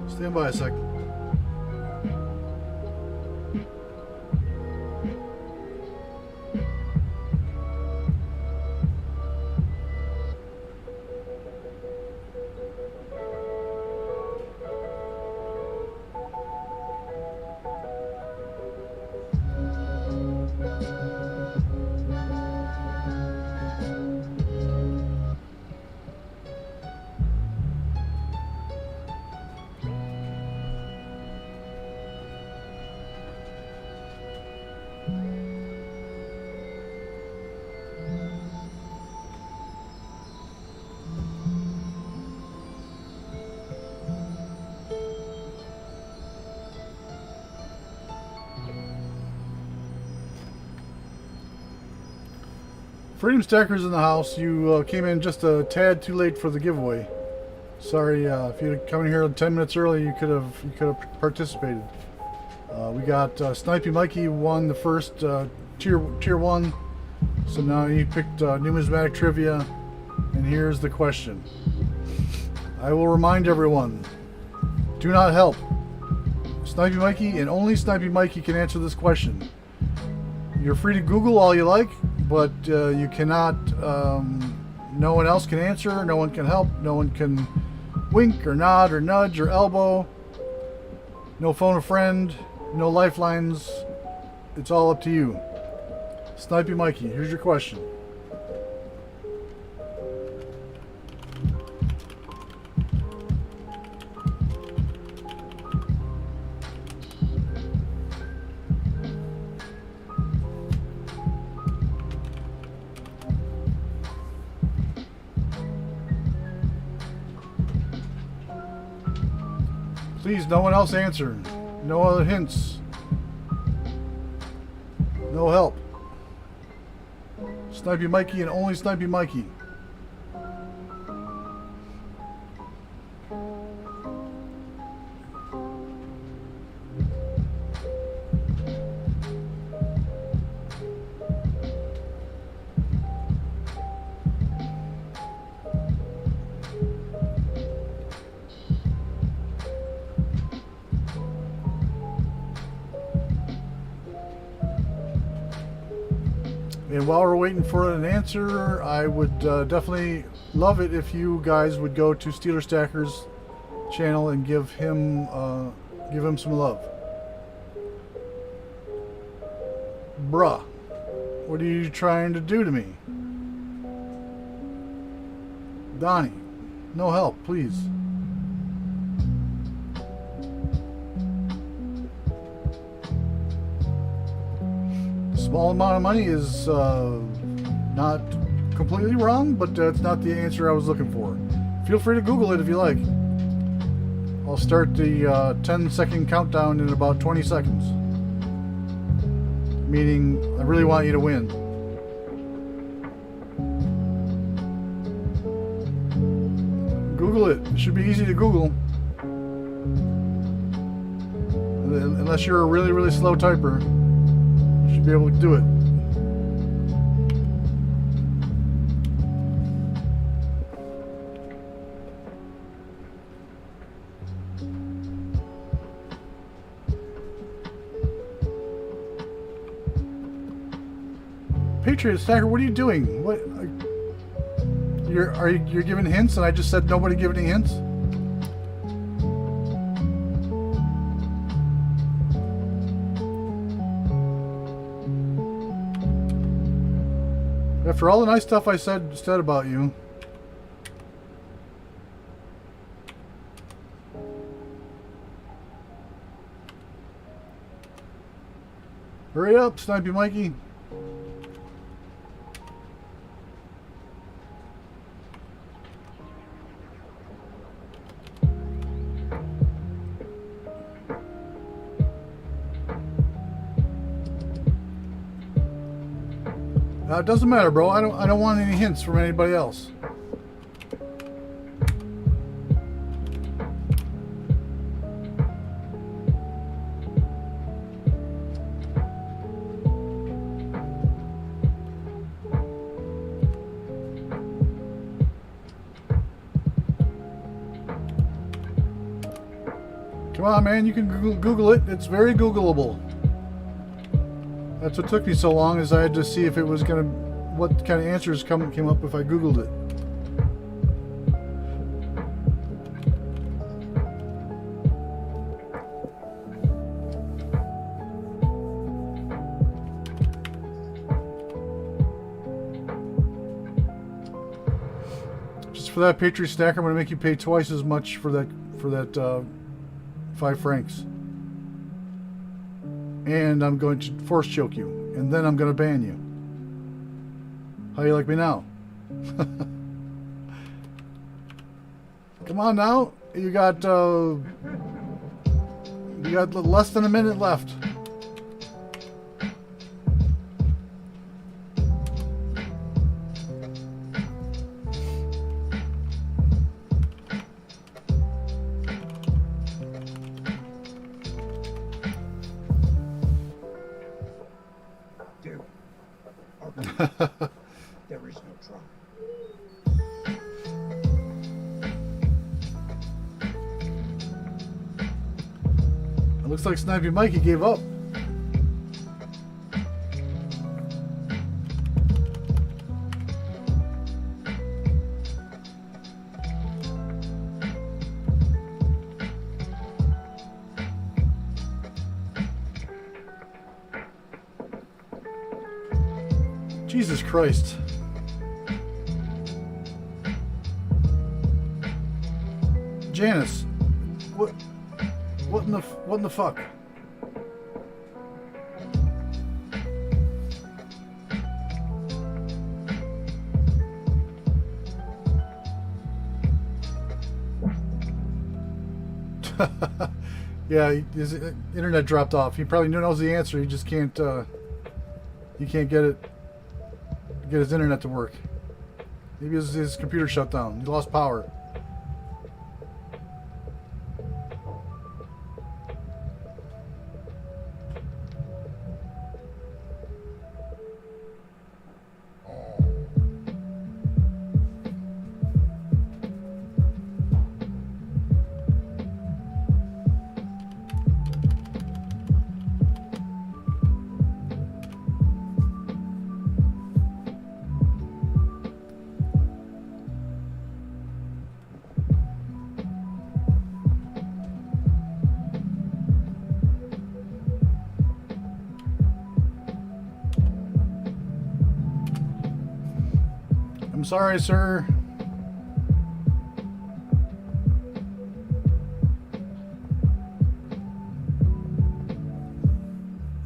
Speaker 1: Stand by a sec. Freedom Stacker's in the house. You came in just a tad too late for the giveaway. Sorry, if you had come in here 10 minutes early, you could have participated. We got Snipey Mikey won the first tier 1, so now he picked numismatic trivia, and here's the question. I will remind everyone: do not help. Snipey Mikey and only Snipey Mikey can answer this question. You're free to Google all you like, but you cannot. No one else can answer. No one can help. No one can wink or nod or nudge or elbow. No phone a friend. No lifelines. It's all up to you. Snipey Mikey, here's your question. Please, no one else answer. No other hints. No help. Snipey Mikey and only Snipey Mikey. And while we're waiting for an answer, I would definitely love it if you guys would go to Steeler Stacker's channel and give him some love. Bruh, what are you trying to do to me? Donnie, no help, please. Small amount of money is not completely wrong, but it's not the answer I was looking for. Feel free to Google it if you like. I'll start the 10-second countdown in about 20 seconds. Meaning, I really want you to win. Google it. It should be easy to Google. Unless you're a really, really slow typer. Be able to do it. Patriot Stacker, what are you doing? What? You're giving hints, and I just said nobody give any hints. After all the nice stuff I said about you. Hurry up, Snipey Mikey. It doesn't matter, bro. I don't want any hints from anybody else. Come on, man. You can Google it. It's very Googleable. That's what took me so long, is I had to see if it was gonna, what kind of answers came up if I Googled it. Just for that Patriot snack, I'm gonna make you pay twice as much for that 5 francs. And I'm going to force choke you. And then I'm going to ban you. How you like me now? Come on now. You got less than a minute left.
Speaker 5: There is no trouble.
Speaker 1: It looks like Snipey Mikey gave up. Jesus Christ. Janice, what in the fuck? Yeah, his internet dropped off. He probably knows the answer. He just can't. He can't get his internet to work. Maybe his computer shut down. He lost power. I'm sorry, sir.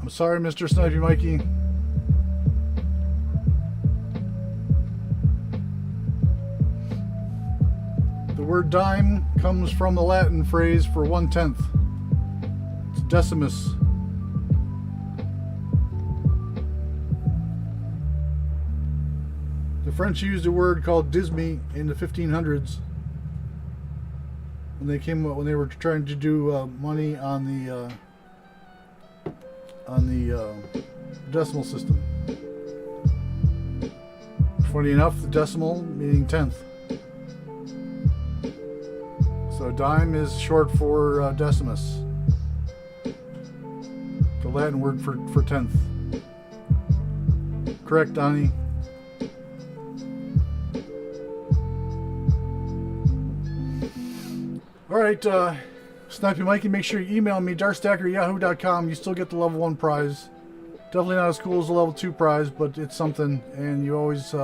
Speaker 1: I'm sorry, Mr. Snipey Mikey. The word dime comes from the Latin phrase for 1/10. It's decimus. The French used a word called disme in the 1500s when they were trying to do money on the decimal system. Funny enough, the decimal meaning 10th. So dime is short for decimus, the Latin word for 10th. Correct, Donnie. Alright, Snipey Mikey, make sure you email me, darkstacker@yahoo.com. You still get the level 1 prize. Definitely not as cool as the level 2 prize, but it's something, and you always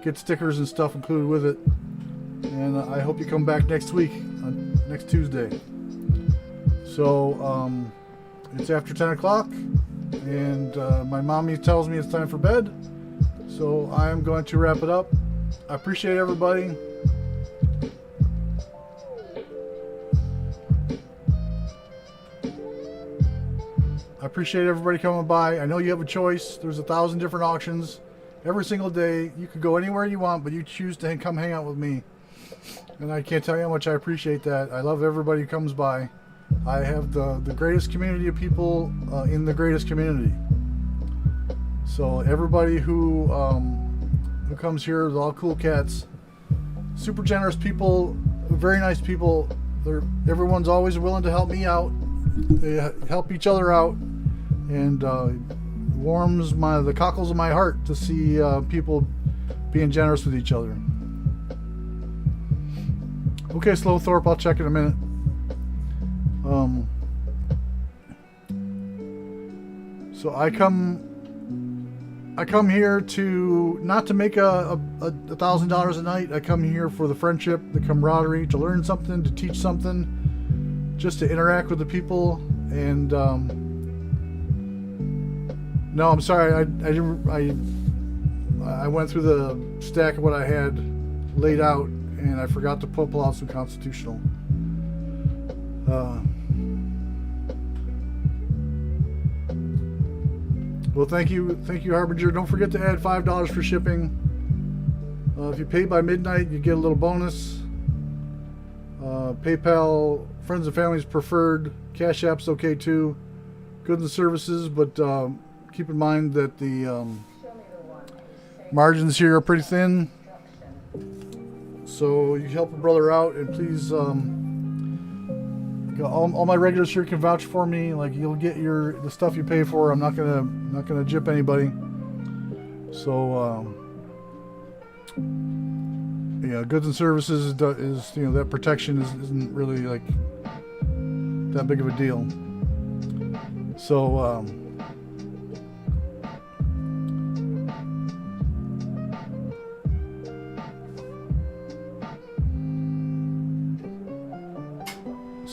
Speaker 1: get stickers and stuff included with it. And I hope you come back next week, next Tuesday. So, it's after 10 o'clock. and my mommy tells me it's time for bed, so I am going to wrap it up. I appreciate everybody. I appreciate everybody coming by. I know you have a choice. There's 1,000 different auctions every single day. You could go anywhere you want, but you choose to come hang out with me. And I can't tell you how much I appreciate that. I love everybody who comes by. I have the greatest community of people in the greatest community. So everybody who comes here is all cool cats. Super generous people, very nice people. Everyone's always willing to help me out. They help each other out. And warms the cockles of my heart to see people being generous with each other. Okay, Slowthorpe, I'll check in a minute. So I come here to not to make $1,000 a night. I come here for the friendship, the camaraderie, to learn something, to teach something, just to interact with the people. And no, I'm sorry, I went through the stack of what I had laid out, and I forgot to pull out some constitutional. Well, thank you, Harbinger. Don't forget to add $5 for shipping. If you pay by midnight, you get a little bonus. PayPal, friends and families preferred. Cash App's okay too. Goods and services, but keep in mind that the margins here are pretty thin. So you help a brother out, and please, all my regulars here can vouch for me. Like, you'll get the stuff you pay for. I'm not gonna jip anybody. So yeah, goods and services is that protection isn't really like that big of a deal. So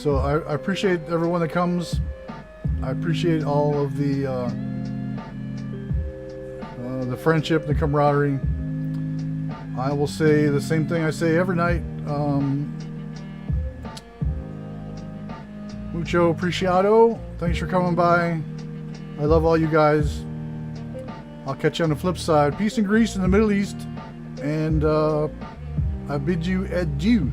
Speaker 1: So I appreciate everyone that comes. I appreciate all of the friendship, the camaraderie. I will say the same thing I say every night. Mucho apreciado. Thanks for coming by. I love all you guys. I'll catch you on the flip side. Peace and grease in the Middle East. And I bid you adieu.